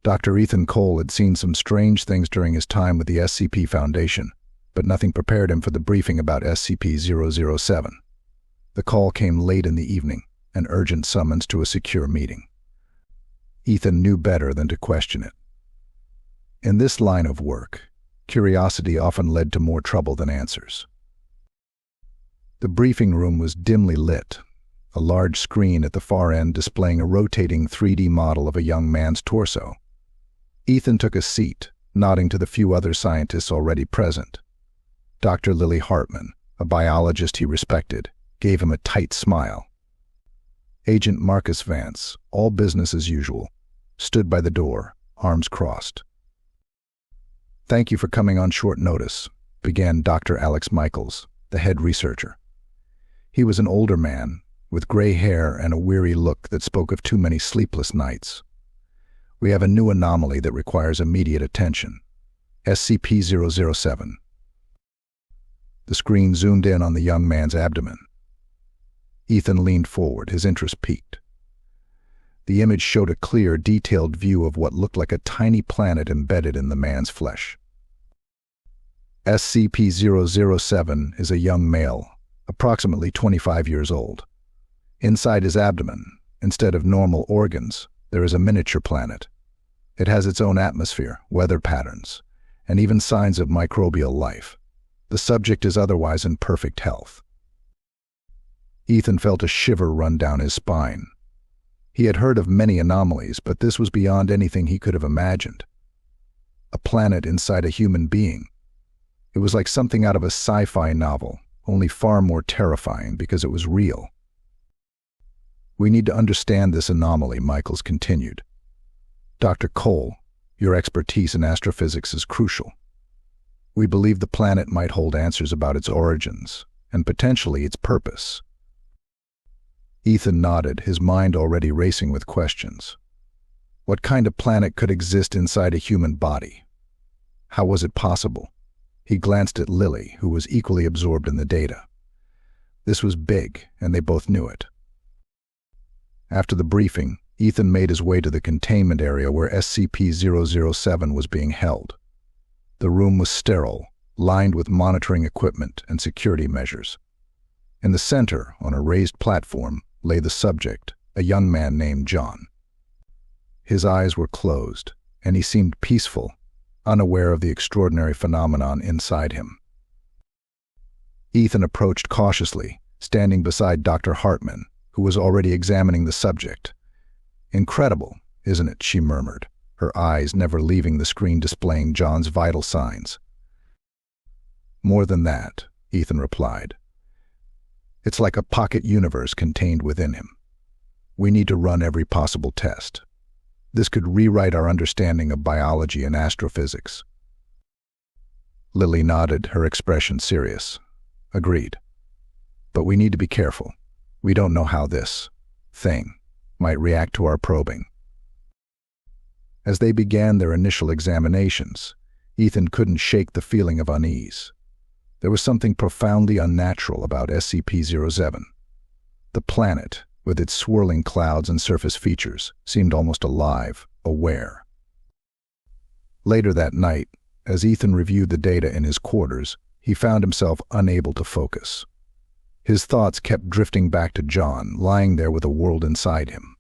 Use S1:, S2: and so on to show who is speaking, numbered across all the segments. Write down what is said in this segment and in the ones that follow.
S1: Dr. Ethan Cole had seen some strange things during his time with the SCP Foundation, but nothing prepared him for the briefing about SCP-007. The call came late in the evening, an urgent summons to a secure meeting. Ethan knew better than to question it. In this line of work, curiosity often led to more trouble than answers. The briefing room was dimly lit, a large screen at the far end displaying a rotating 3D model of a young man's torso. Ethan took a seat, nodding to the few other scientists already present. Dr. Lily Hartman, a biologist he respected, gave him a tight smile. Agent Marcus Vance, all business as usual, stood by the door, arms crossed. "Thank you for coming on short notice," began Dr. Alex Michaels, the head researcher. He was an older man, with gray hair and a weary look that spoke of too many sleepless nights. "We have a new anomaly that requires immediate attention. SCP-007. The screen zoomed in on the young man's abdomen. Ethan leaned forward, his interest piqued. The image showed a clear, detailed view of what looked like a tiny planet embedded in the man's flesh. SCP-007 is a young male, approximately 25 years old. Inside his abdomen, instead of normal organs, there is a miniature planet. It has its own atmosphere, weather patterns, and even signs of microbial life. The subject is otherwise in perfect health." Ethan felt a shiver run down his spine. He had heard of many anomalies, but this was beyond anything he could have imagined. A planet inside a human being. It was like something out of a sci-fi novel, only far more terrifying because it was real. "We need to understand this anomaly," Michaels continued. "Dr. Cole, your expertise in astrophysics is crucial. We believe the planet might hold answers about its origins, and potentially its purpose." Ethan nodded, his mind already racing with questions. What kind of planet could exist inside a human body? How was it possible? He glanced at Lily, who was equally absorbed in the data. This was big, and they both knew it. After the briefing, Ethan made his way to the containment area where SCP-007 was being held. The room was sterile, lined with monitoring equipment and security measures. In the center, on a raised platform, lay the subject, a young man named John. His eyes were closed, and he seemed peaceful, unaware of the extraordinary phenomenon inside him. Ethan approached cautiously, standing beside Dr. Hartman, who was already examining the subject. "Incredible, isn't it?" she murmured, her eyes never leaving the screen displaying John's vital signs. "More than that," Ethan replied. "It's like a pocket universe contained within him. We need to run every possible test. This could rewrite our understanding of biology and astrophysics." Lily nodded, her expression serious. "Agreed. But we need to be careful. We don't know how this thing might react to our probing." As they began their initial examinations, Ethan couldn't shake the feeling of unease. There was something profoundly unnatural about SCP-007. The planet, with its swirling clouds and surface features, seemed almost alive, aware. Later that night, as Ethan reviewed the data in his quarters, he found himself unable to focus. His thoughts kept drifting back to John, lying there with a world inside him.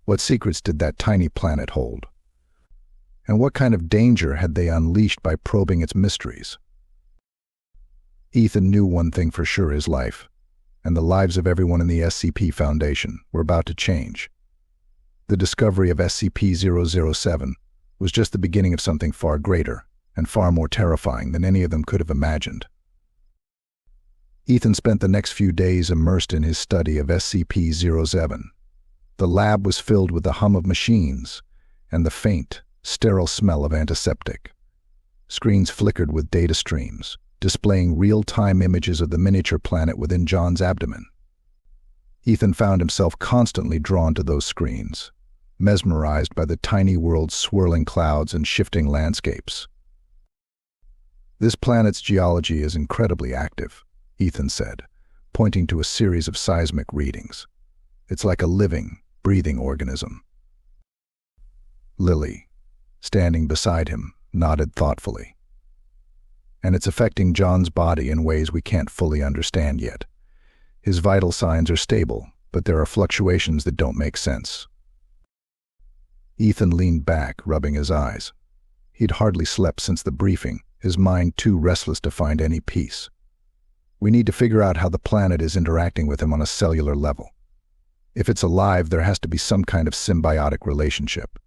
S1: What secrets did that tiny planet hold? And what kind of danger had they unleashed by probing its mysteries? Ethan knew one thing for sure: his life, and the lives of everyone in the SCP Foundation, were about to change. The discovery of SCP-007 was just the beginning of something far greater and far more terrifying than any of them could have imagined. Ethan spent the next few days immersed in his study of SCP-007. The lab was filled with the hum of machines and the faint, sterile smell of antiseptic. Screens flickered with data streams, displaying real-time images of the miniature planet within John's abdomen. Ethan found himself constantly drawn to those screens, mesmerized by the tiny world's swirling clouds and shifting landscapes. "This planet's geology is incredibly active," Ethan said, pointing to a series of seismic readings. "It's like a living, breathing organism." Lily, standing beside him, nodded thoughtfully. And it's affecting John's body in ways we can't fully understand yet. His vital signs are stable, but there are fluctuations that don't make sense. Ethan leaned back, rubbing his eyes. He'd hardly slept since the briefing, his mind too restless to find any peace. We need to figure out how the planet is interacting with him on a cellular level. If it's alive, there has to be some kind of symbiotic relationship.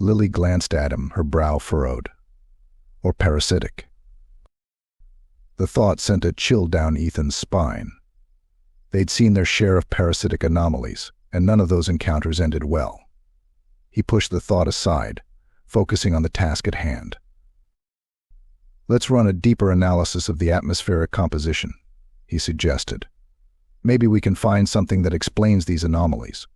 S1: Lily glanced at him, her brow furrowed. Or parasitic. The thought sent a chill down Ethan's spine. They'd seen their share of parasitic anomalies, and none of those encounters ended well. He pushed the thought aside, focusing on the task at hand. Let's run a deeper analysis of the atmospheric composition, he suggested. Maybe we can find something that explains these anomalies.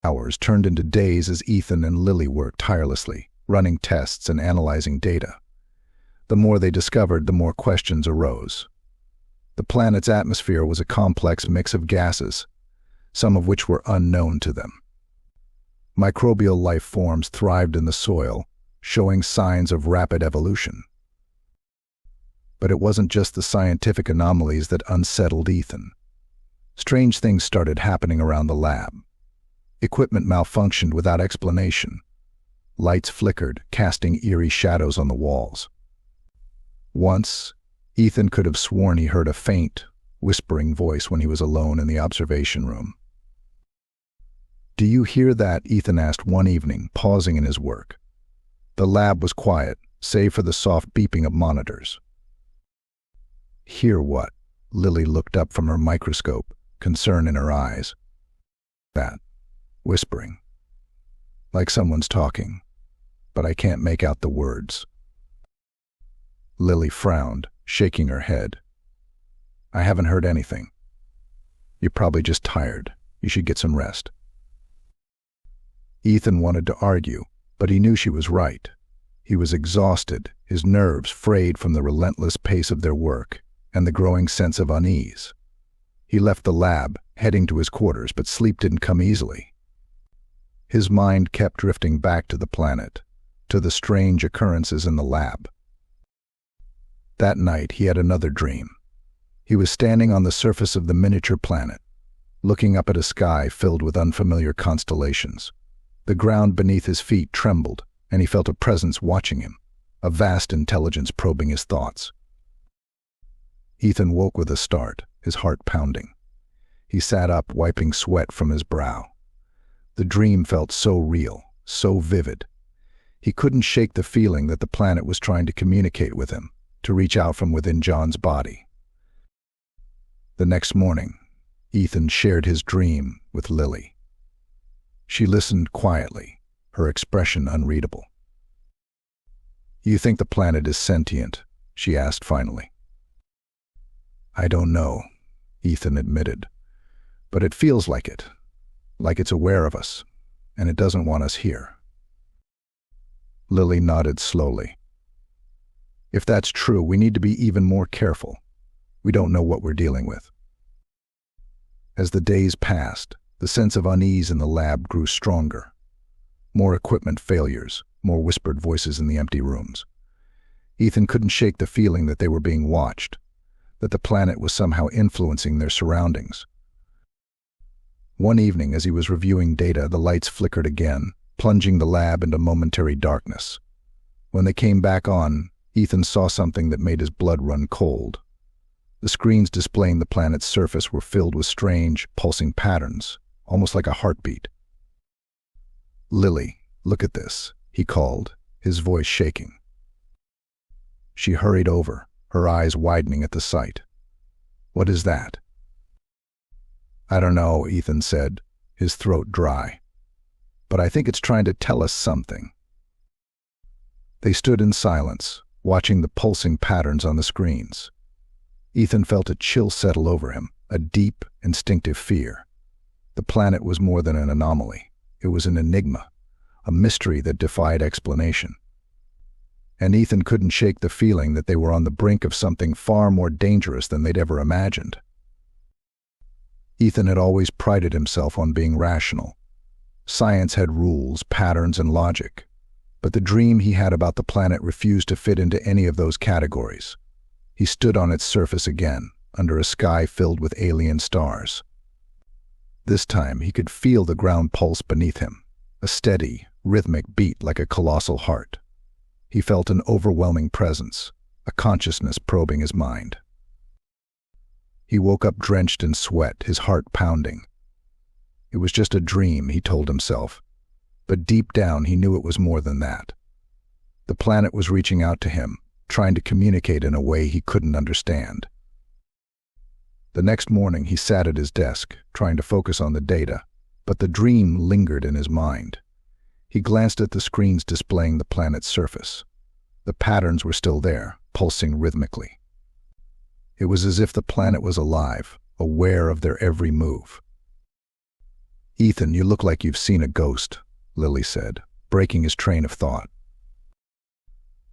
S1: Hours turned into days as Ethan and Lily worked tirelessly, running tests and analyzing data. The more they discovered, the more questions arose. The planet's atmosphere was a complex mix of gases, some of which were unknown to them. Microbial life forms thrived in the soil, showing signs of rapid evolution. But it wasn't just the scientific anomalies that unsettled Ethan. Strange things started happening around the lab. Equipment malfunctioned without explanation. Lights flickered, casting eerie shadows on the walls. Once, Ethan could have sworn he heard a faint, whispering voice when he was alone in the observation room. "Do you hear that?" Ethan asked one evening, pausing in his work. The lab was quiet, save for the soft beeping of monitors. "Hear what?" Lily looked up from her microscope, concern in her eyes. "That. Whispering. Like someone's talking, but I can't make out the words." Lily frowned, shaking her head. "I haven't heard anything. You're probably just tired. You should get some rest." Ethan wanted to argue, but he knew she was right. He was exhausted, his nerves frayed from the relentless pace of their work and the growing sense of unease. He left the lab, heading to his quarters, but sleep didn't come easily. His mind kept drifting back to the planet, to the strange occurrences in the lab. That night, he had another dream. He was standing on the surface of the miniature planet, looking up at a sky filled with unfamiliar constellations. The ground beneath his feet trembled, and he felt a presence watching him, a vast intelligence probing his thoughts. Ethan woke with a start, his heart pounding. He sat up, wiping sweat from his brow. The dream felt so real, so vivid. He couldn't shake the feeling that the planet was trying to communicate with him, to reach out from within John's body. The next morning, Ethan shared his dream with Lily. She listened quietly, her expression unreadable. "You think the planet is sentient?" she asked finally. "I don't know," Ethan admitted, "but it feels like it, like it's aware of us, and it doesn't want us here." Lily nodded slowly. "If that's true, we need to be even more careful. We don't know what we're dealing with." As the days passed, the sense of unease in the lab grew stronger. More equipment failures, more whispered voices in the empty rooms. Ethan couldn't shake the feeling that they were being watched, that the planet was somehow influencing their surroundings. One evening, as he was reviewing data, the lights flickered again, plunging the lab into momentary darkness. When they came back on, Ethan saw something that made his blood run cold. The screens displaying the planet's surface were filled with strange, pulsing patterns, almost like a heartbeat. "Lily, look at this," he called, his voice shaking. She hurried over, her eyes widening at the sight. "What is that?" "I don't know," Ethan said, his throat dry. "But I think it's trying to tell us something." They stood in silence, watching the pulsing patterns on the screens. Ethan felt a chill settle over him, a deep, instinctive fear. The planet was more than an anomaly. It was an enigma, a mystery that defied explanation. And Ethan couldn't shake the feeling that they were on the brink of something far more dangerous than they'd ever imagined. Ethan had always prided himself on being rational. Science had rules, patterns, and logic, but the dream he had about the planet refused to fit into any of those categories. He stood on its surface again, under a sky filled with alien stars. This time he could feel the ground pulse beneath him, a steady, rhythmic beat like a colossal heart. He felt an overwhelming presence, a consciousness probing his mind. He woke up drenched in sweat, his heart pounding. It was just a dream, he told himself, but deep down he knew it was more than that. The planet was reaching out to him, trying to communicate in a way he couldn't understand. The next morning he sat at his desk, trying to focus on the data, but the dream lingered in his mind. He glanced at the screens displaying the planet's surface. The patterns were still there, pulsing rhythmically. It was as if the planet was alive, aware of their every move. "Ethan, you look like you've seen a ghost," Lily said, breaking his train of thought.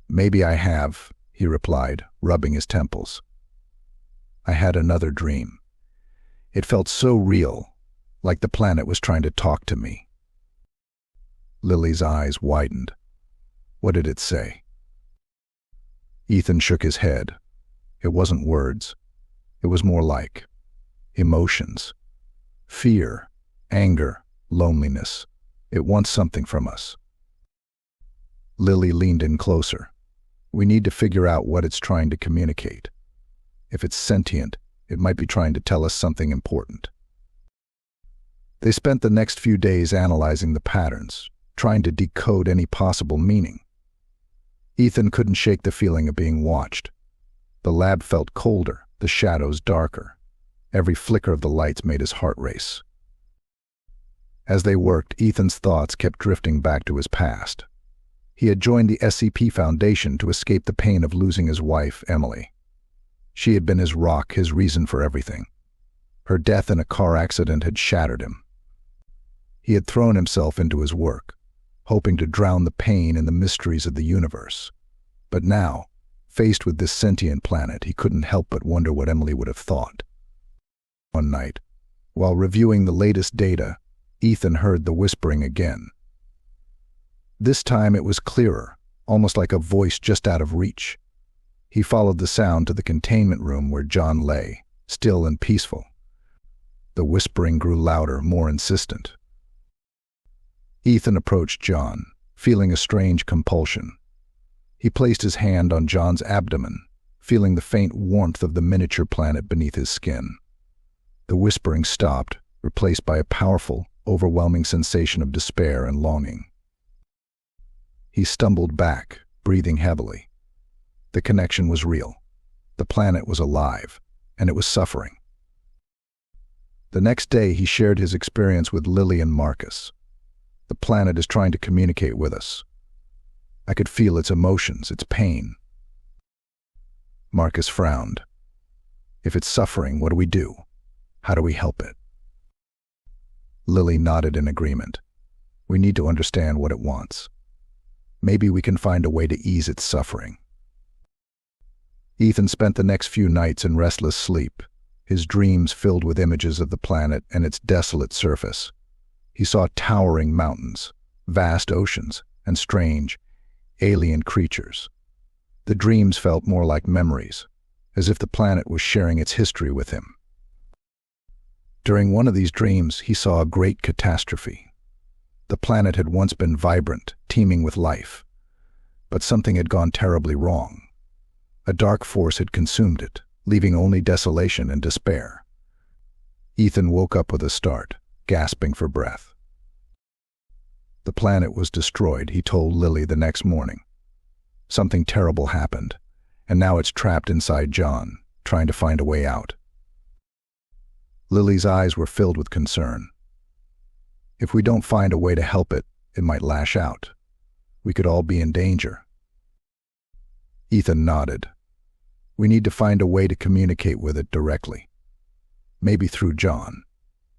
S1: "Maybe I have," he replied, rubbing his temples. "I had another dream. It felt so real, like the planet was trying to talk to me." Lily's eyes widened. "What did it say?" Ethan shook his head. It wasn't words. It was more like emotions. Fear, anger, loneliness. It wants something from us. Lily leaned in closer. "We need to figure out what it's trying to communicate. If it's sentient, it might be trying to tell us something important." They spent the next few days analyzing the patterns, trying to decode any possible meaning. Ethan couldn't shake the feeling of being watched. The lab felt colder, the shadows darker. Every flicker of the lights made his heart race. As they worked, Ethan's thoughts kept drifting back to his past. He had joined the SCP Foundation to escape the pain of losing his wife, Emily. She had been his rock, his reason for everything. Her death in a car accident had shattered him. He had thrown himself into his work, hoping to drown the pain in the mysteries of the universe. But now, faced with this sentient planet, he couldn't help but wonder what Emily would have thought. One night, while reviewing the latest data, Ethan heard the whispering again. This time it was clearer, almost like a voice just out of reach. He followed the sound to the containment room where John lay, still and peaceful. The whispering grew louder, more insistent. Ethan approached John, feeling a strange compulsion. He placed his hand on John's abdomen, feeling the faint warmth of the miniature planet beneath his skin. The whispering stopped, replaced by a powerful, overwhelming sensation of despair and longing. He stumbled back, breathing heavily. The connection was real. The planet was alive, and it was suffering. The next day he shared his experience with Lily and Marcus. "The planet is trying to communicate with us. I could feel its emotions, its pain." Marcus frowned. "If it's suffering, what do we do? How do we help it?" Lily nodded in agreement. "We need to understand what it wants. Maybe we can find a way to ease its suffering." Ethan spent the next few nights in restless sleep, his dreams filled with images of the planet and its desolate surface. He saw towering mountains, vast oceans, and strange, alien creatures. The dreams felt more like memories, as if the planet was sharing its history with him. During one of these dreams, he saw a great catastrophe. The planet had once been vibrant, teeming with life, but something had gone terribly wrong. A dark force had consumed it, leaving only desolation and despair. Ethan woke up with a start, gasping for breath. The planet was destroyed, he told Lily the next morning. Something terrible happened, and now it's trapped inside John, trying to find a way out. Lily's eyes were filled with concern. "If we don't find a way to help it, it might lash out. We could all be in danger." Ethan nodded. "We need to find a way to communicate with it directly. Maybe through John.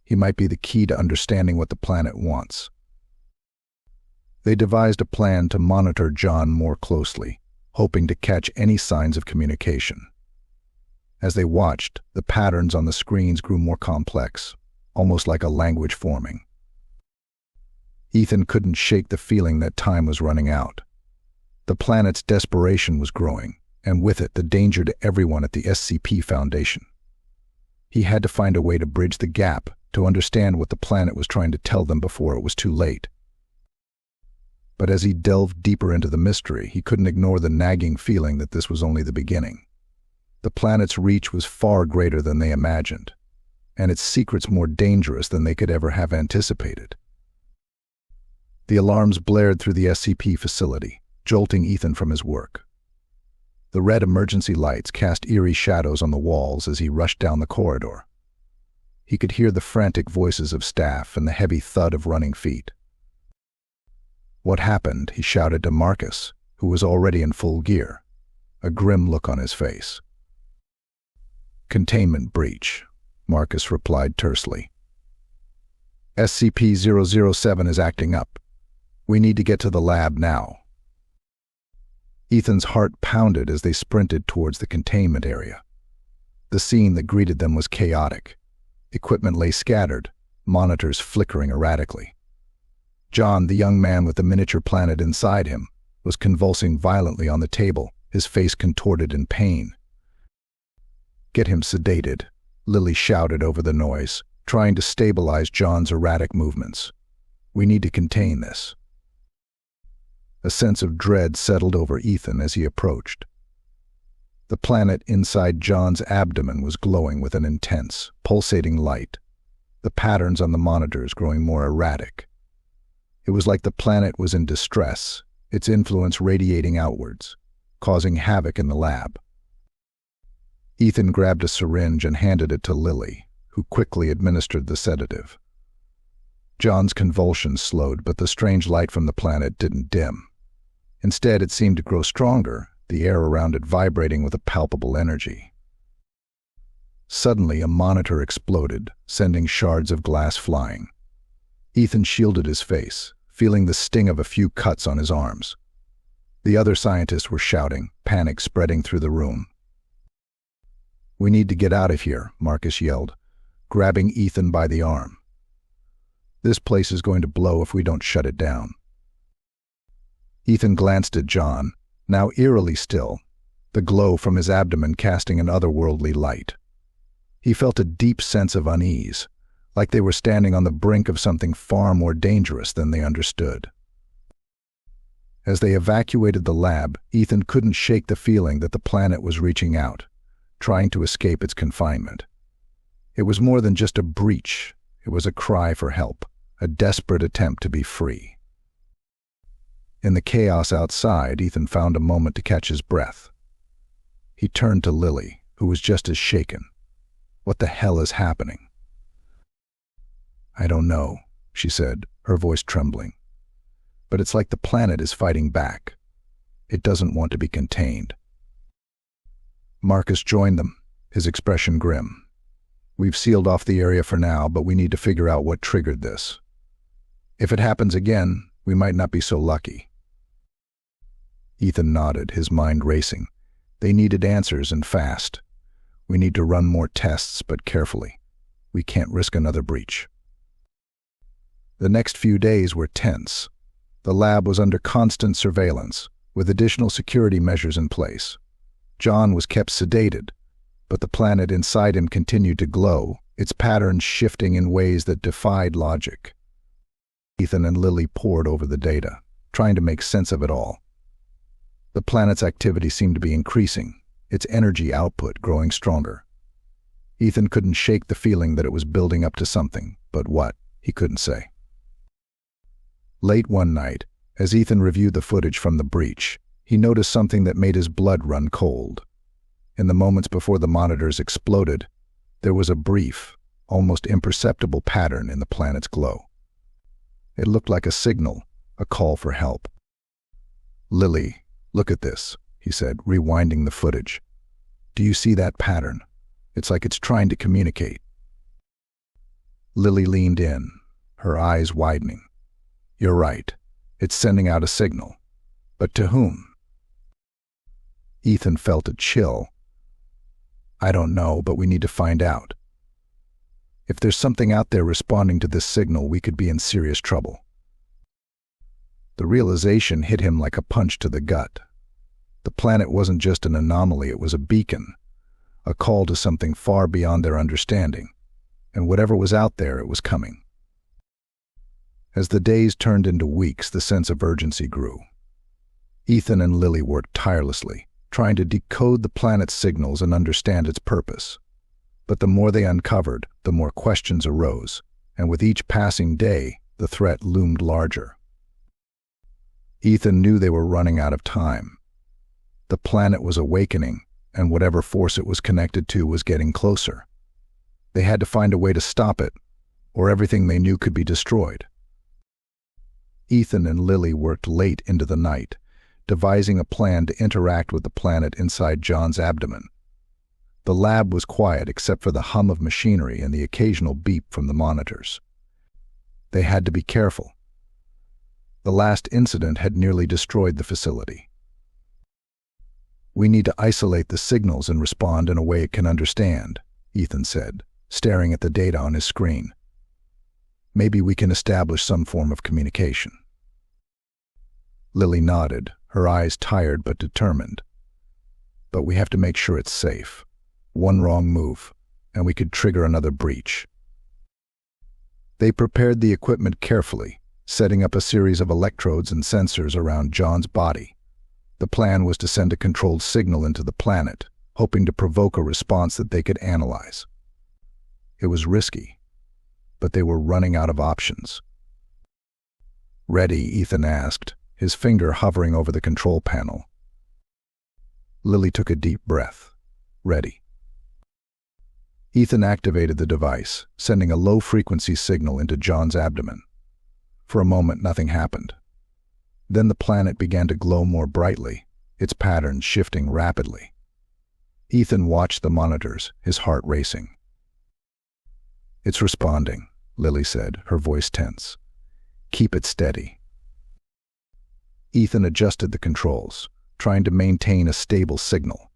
S1: He might be the key to understanding what the planet wants." They devised a plan to monitor John more closely, hoping to catch any signs of communication. As they watched, the patterns on the screens grew more complex, almost like a language forming. Ethan couldn't shake the feeling that time was running out. The planet's desperation was growing, and with it the danger to everyone at the SCP Foundation. He had to find a way to bridge the gap, to understand what the planet was trying to tell them before it was too late. But as he delved deeper into the mystery, he couldn't ignore the nagging feeling that this was only the beginning. The planet's reach was far greater than they imagined, and its secrets more dangerous than they could ever have anticipated. The alarms blared through the SCP facility, jolting Ethan from his work. The red emergency lights cast eerie shadows on the walls as he rushed down the corridor. He could hear the frantic voices of staff and the heavy thud of running feet. "What happened?" he shouted to Marcus, who was already in full gear, a grim look on his face. "Containment breach," Marcus replied tersely. "SCP-007 is acting up. We need to get to the lab now." Ethan's heart pounded as they sprinted towards the containment area. The scene that greeted them was chaotic. Equipment lay scattered, monitors flickering erratically. John, the young man with the miniature planet inside him, was convulsing violently on the table, his face contorted in pain. "Get him sedated," Lily shouted over the noise, trying to stabilize John's erratic movements. "We need to contain this." A sense of dread settled over Ethan as he approached. The planet inside John's abdomen was glowing with an intense, pulsating light, the patterns on the monitors growing more erratic. It was like the planet was in distress, its influence radiating outwards, causing havoc in the lab. Ethan grabbed a syringe and handed it to Lily, who quickly administered the sedative. John's convulsions slowed, but the strange light from the planet didn't dim. Instead, it seemed to grow stronger, the air around it vibrating with a palpable energy. Suddenly, a monitor exploded, sending shards of glass flying. Ethan shielded his face, feeling the sting of a few cuts on his arms. The other scientists were shouting, panic spreading through the room. "We need to get out of here," Marcus yelled, grabbing Ethan by the arm. "This place is going to blow if we don't shut it down." Ethan glanced at John, now eerily still, the glow from his abdomen casting an otherworldly light. He felt a deep sense of unease, like they were standing on the brink of something far more dangerous than they understood. As they evacuated the lab, Ethan couldn't shake the feeling that the planet was reaching out, trying to escape its confinement. It was more than just a breach, it was a cry for help, a desperate attempt to be free. In the chaos outside, Ethan found a moment to catch his breath. He turned to Lily, who was just as shaken. "What the hell is happening?" "I don't know," she said, her voice trembling. "But it's like the planet is fighting back. It doesn't want to be contained." Marcus joined them, his expression grim. "We've sealed off the area for now, but we need to figure out what triggered this. If it happens again, we might not be so lucky." Ethan nodded, his mind racing. They needed answers, and fast. "We need to run more tests, but carefully. We can't risk another breach." The next few days were tense. The lab was under constant surveillance, with additional security measures in place. John was kept sedated, but the planet inside him continued to glow, its patterns shifting in ways that defied logic. Ethan and Lily pored over the data, trying to make sense of it all. The planet's activity seemed to be increasing, its energy output growing stronger. Ethan couldn't shake the feeling that it was building up to something, but what, he couldn't say. Late one night, as Ethan reviewed the footage from the breach, he noticed something that made his blood run cold. In the moments before the monitors exploded, there was a brief, almost imperceptible pattern in the planet's glow. It looked like a signal, a call for help. "Lily, look at this," he said, rewinding the footage. "Do you see that pattern? It's like it's trying to communicate." Lily leaned in, her eyes widening. "You're right. It's sending out a signal. But to whom?" Ethan felt a chill. "I don't know, but we need to find out. If there's something out there responding to this signal, we could be in serious trouble." The realization hit him like a punch to the gut. The planet wasn't just an anomaly, it was a beacon, a call to something far beyond their understanding, and whatever was out there, it was coming. As the days turned into weeks, the sense of urgency grew. Ethan and Lily worked tirelessly, trying to decode the planet's signals and understand its purpose. But the more they uncovered, the more questions arose, and with each passing day, the threat loomed larger. Ethan knew they were running out of time. The planet was awakening, and whatever force it was connected to was getting closer. They had to find a way to stop it, or everything they knew could be destroyed. Ethan and Lily worked late into the night, devising a plan to interact with the planet inside John's abdomen. The lab was quiet except for the hum of machinery and the occasional beep from the monitors. They had to be careful. The last incident had nearly destroyed the facility. "We need to isolate the signals and respond in a way it can understand," Ethan said, staring at the data on his screen. "Maybe we can establish some form of communication." Lily nodded, her eyes tired but determined. "But we have to make sure it's safe. One wrong move, and we could trigger another breach." They prepared the equipment carefully, setting up a series of electrodes and sensors around John's body. The plan was to send a controlled signal into the planet, hoping to provoke a response that they could analyze. It was risky, but they were running out of options. "Ready?" Ethan asked, his finger hovering over the control panel. Lily took a deep breath. "Ready." Ethan activated the device, sending a low-frequency signal into John's abdomen. For a moment, nothing happened. Then the planet began to glow more brightly, its patterns shifting rapidly. Ethan watched the monitors, his heart racing. "It's responding," Lily said, her voice tense. "Keep it steady." Ethan adjusted the controls, trying to maintain a stable signal.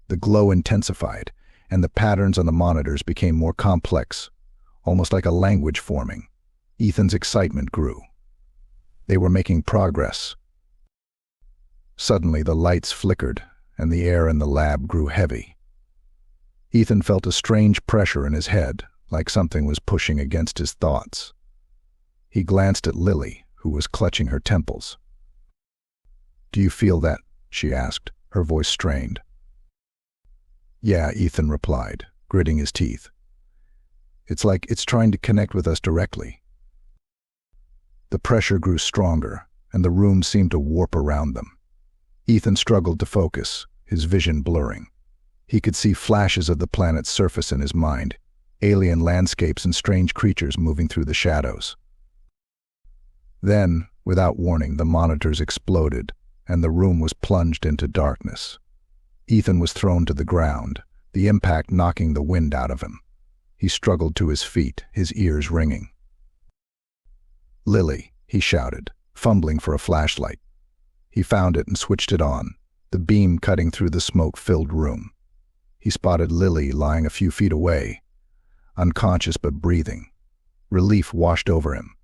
S1: The glow intensified, and the patterns on the monitors became more complex, almost like a language forming. Ethan's excitement grew. They were making progress. Suddenly, the lights flickered, and the air in the lab grew heavy. Ethan felt a strange pressure in his head, like something was pushing against his thoughts. He glanced at Lily, who was clutching her temples. "Do you feel that?" she asked, her voice strained. "Yeah," Ethan replied, gritting his teeth. "It's like it's trying to connect with us directly." The pressure grew stronger, and the room seemed to warp around them. Ethan struggled to focus, his vision blurring. He could see flashes of the planet's surface in his mind, alien landscapes and strange creatures moving through the shadows. Then, without warning, the monitors exploded, and the room was plunged into darkness. Ethan was thrown to the ground, the impact knocking the wind out of him. He struggled to his feet, his ears ringing. "Lily," he shouted, fumbling for a flashlight. He found it and switched it on, the beam cutting through the smoke-filled room. He spotted Lily lying a few feet away, unconscious but breathing. Relief washed over him.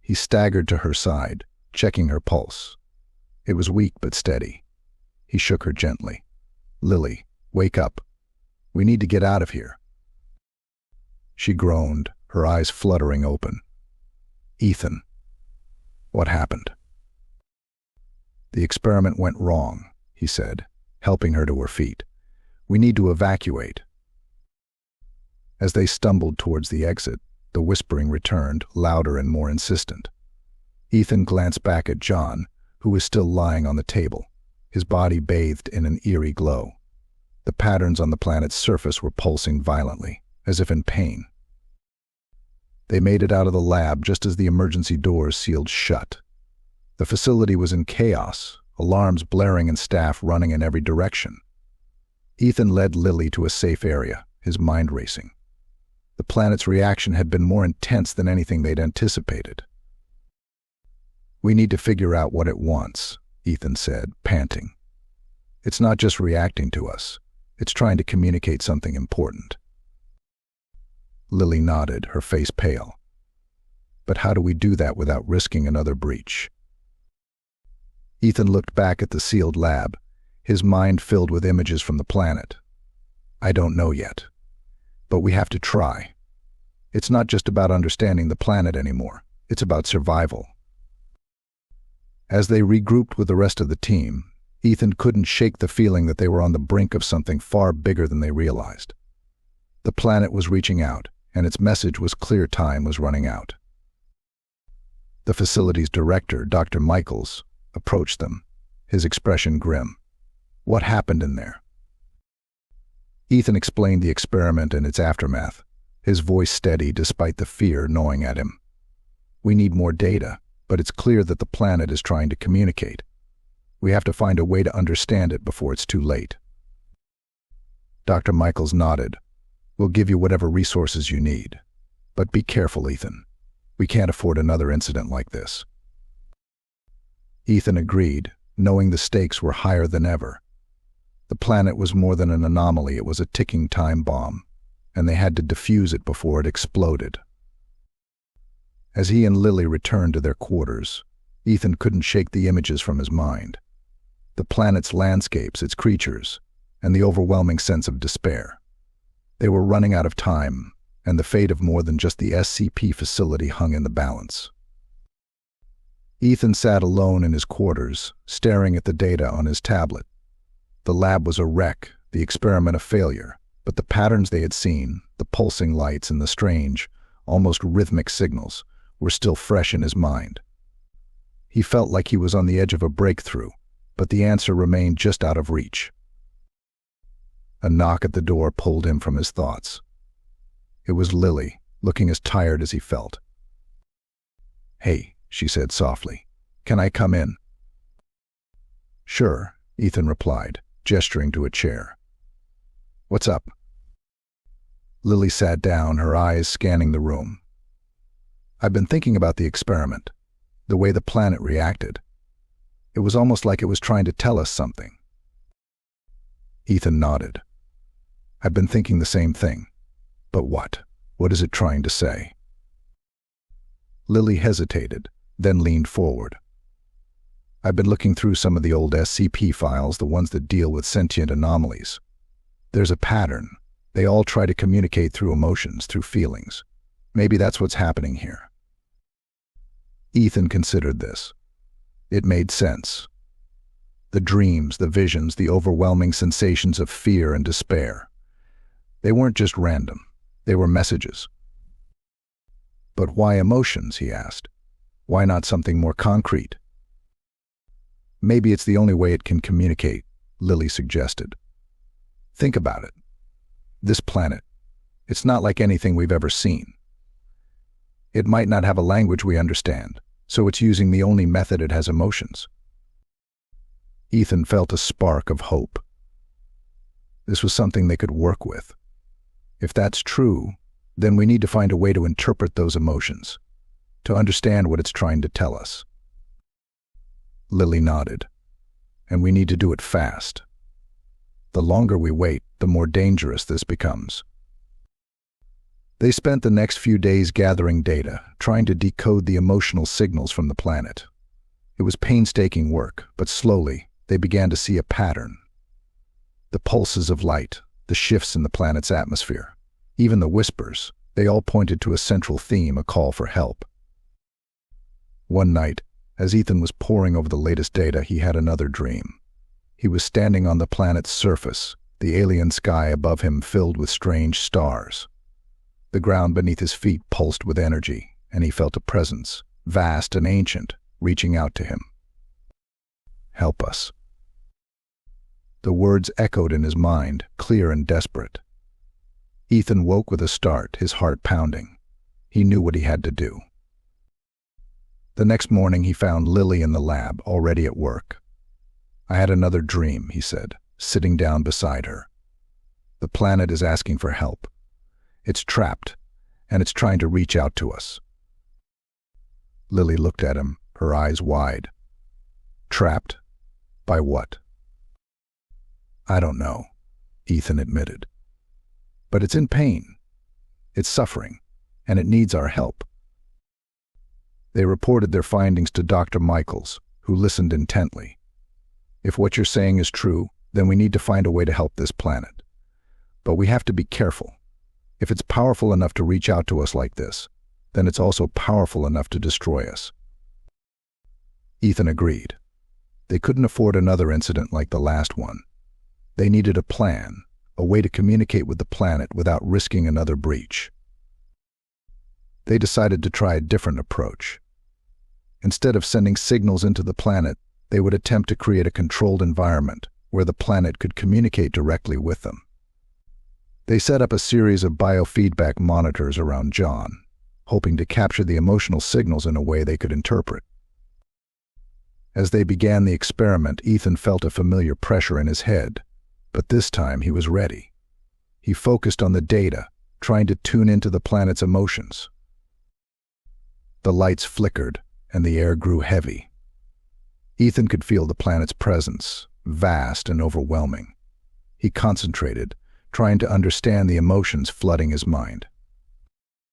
S1: He staggered to her side, checking her pulse. It was weak but steady. He shook her gently. "Lily, wake up. We need to get out of here." She groaned, her eyes fluttering open. "Ethan, what happened?" "The experiment went wrong," he said, helping her to her feet. "We need to evacuate." As they stumbled towards the exit, the whispering returned, louder and more insistent. Ethan glanced back at John, who was still lying on the table, his body bathed in an eerie glow. The patterns on the planet's surface were pulsing violently, as if in pain. They made it out of the lab just as the emergency doors sealed shut. The facility was in chaos, alarms blaring and staff running in every direction. Ethan led Lily to a safe area, his mind racing. The planet's reaction had been more intense than anything they'd anticipated. "We need to figure out what it wants," Ethan said, panting. "It's not just reacting to us. It's trying to communicate something important." Lily nodded, her face pale. But how do we do that without risking another breach? Ethan looked back at the sealed lab, his mind filled with images from the planet. I don't know yet. But we have to try. It's not just about understanding the planet anymore. It's about survival. As they regrouped with the rest of the team, Ethan couldn't shake the feeling that they were on the brink of something far bigger than they realized. The planet was reaching out, and its message was clear: time was running out. The facility's director, Dr. Michaels, approached them, his expression grim. What happened in there? Ethan explained the experiment and its aftermath, his voice steady despite the fear gnawing at him. We need more data, but it's clear that the planet is trying to communicate. We have to find a way to understand it before it's too late. Dr. Michaels nodded. We'll give you whatever resources you need. But be careful, Ethan. We can't afford another incident like this. Ethan agreed, knowing the stakes were higher than ever. The planet was more than an anomaly, it was a ticking time bomb, and they had to defuse it before it exploded. As he and Lily returned to their quarters, Ethan couldn't shake the images from his mind. The planet's landscapes, its creatures, and the overwhelming sense of despair. They were running out of time, and the fate of more than just the SCP facility hung in the balance. Ethan sat alone in his quarters, staring at the data on his tablet. The lab was a wreck, the experiment a failure, but the patterns they had seen, the pulsing lights and the strange, almost rhythmic signals, were still fresh in his mind. He felt like he was on the edge of a breakthrough, but the answer remained just out of reach. A knock at the door pulled him from his thoughts. It was Lily, looking as tired as he felt. "Hey," she said softly, "can I come in?" "Sure," Ethan replied, gesturing to a chair. "What's up?" Lily sat down, her eyes scanning the room. "I've been thinking about the experiment, the way the planet reacted. It was almost like it was trying to tell us something." Ethan nodded. "I've been thinking the same thing. But what? What is it trying to say?" Lily hesitated, then leaned forward. "I've been looking through some of the old SCP files, the ones that deal with sentient anomalies. There's a pattern. They all try to communicate through emotions, through feelings. Maybe that's what's happening here." Ethan considered this. It made sense. The dreams, the visions, the overwhelming sensations of fear and despair. They weren't just random. They were messages. "But why emotions?" he asked. "Why not something more concrete?" "Maybe it's the only way it can communicate," Lily suggested. "Think about it. This planet, it's not like anything we've ever seen. It might not have a language we understand, so it's using the only method it has emotions." Ethan felt a spark of hope. This was something they could work with. If that's true, then we need to find a way to interpret those emotions, to understand what it's trying to tell us. Lily nodded. "And we need to do it fast. The longer we wait, the more dangerous this becomes." They spent the next few days gathering data, trying to decode the emotional signals from the planet. It was painstaking work, but slowly they began to see a pattern. The pulses of light, the shifts in the planet's atmosphere, even the whispers, they all pointed to a central theme, a call for help. One night, as Ethan was poring over the latest data, he had another dream. He was standing on the planet's surface, the alien sky above him filled with strange stars. The ground beneath his feet pulsed with energy, and he felt a presence, vast and ancient, reaching out to him. "Help us." The words echoed in his mind, clear and desperate. Ethan woke with a start, his heart pounding. He knew what he had to do. The next morning he found Lily in the lab, already at work. "I had another dream," he said, sitting down beside her. "The planet is asking for help. It's trapped, and it's trying to reach out to us." Lily looked at him, her eyes wide. "Trapped? By what?" "I don't know," Ethan admitted. "But it's in pain. It's suffering, and it needs our help." They reported their findings to Dr. Michaels, who listened intently. "If what you're saying is true, then we need to find a way to help this planet. But we have to be careful. If it's powerful enough to reach out to us like this, then it's also powerful enough to destroy us." Ethan agreed. They couldn't afford another incident like the last one. They needed a plan, a way to communicate with the planet without risking another breach. They decided to try a different approach. Instead of sending signals into the planet, they would attempt to create a controlled environment where the planet could communicate directly with them. They set up a series of biofeedback monitors around John, hoping to capture the emotional signals in a way they could interpret. As they began the experiment, Ethan felt a familiar pressure in his head, but this time he was ready. He focused on the data, trying to tune into the planet's emotions. The lights flickered, and the air grew heavy. Ethan could feel the planet's presence, vast and overwhelming. He concentrated, trying to understand the emotions flooding his mind.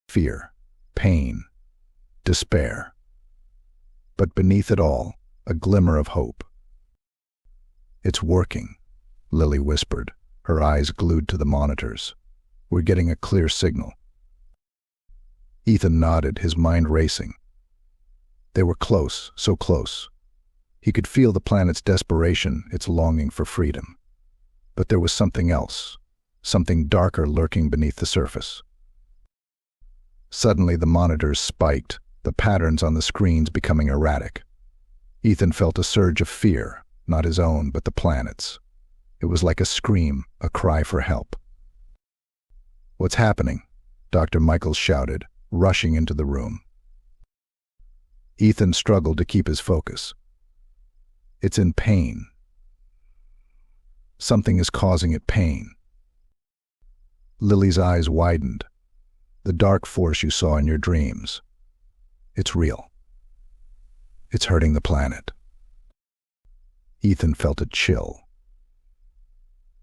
S1: Fear, pain, despair. But beneath it all, a glimmer of hope. "It's working," Lily whispered, her eyes glued to the monitors. "We're getting a clear signal." Ethan nodded, his mind racing. They were close, so close. He could feel the planet's desperation, its longing for freedom. But there was something else, something darker lurking beneath the surface. Suddenly the monitors spiked, the patterns on the screens becoming erratic. Ethan felt a surge of fear, not his own, but the planet's. It was like a scream, a cry for help. "What's happening?" Dr. Michaels shouted, rushing into the room. Ethan struggled to keep his focus. "It's in pain. Something is causing it pain." Lily's eyes widened. "The dark force you saw in your dreams. It's real. It's hurting the planet." Ethan felt a chill.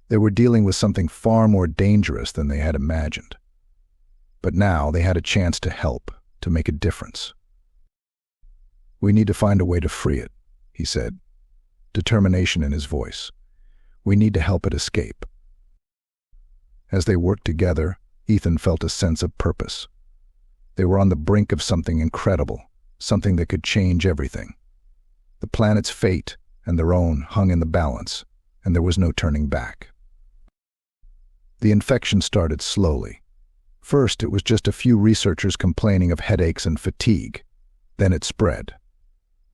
S1: They were dealing with something far more dangerous than they had imagined. But now they had a chance to help, to make a difference. "We need to find a way to free it," he said, determination in his voice. "We need to help it escape." As they worked together, Ethan felt a sense of purpose. They were on the brink of something incredible, something that could change everything. The planet's fate and their own hung in the balance, and there was no turning back. The infection started slowly. First, it was just a few researchers complaining of headaches and fatigue. Then it spread.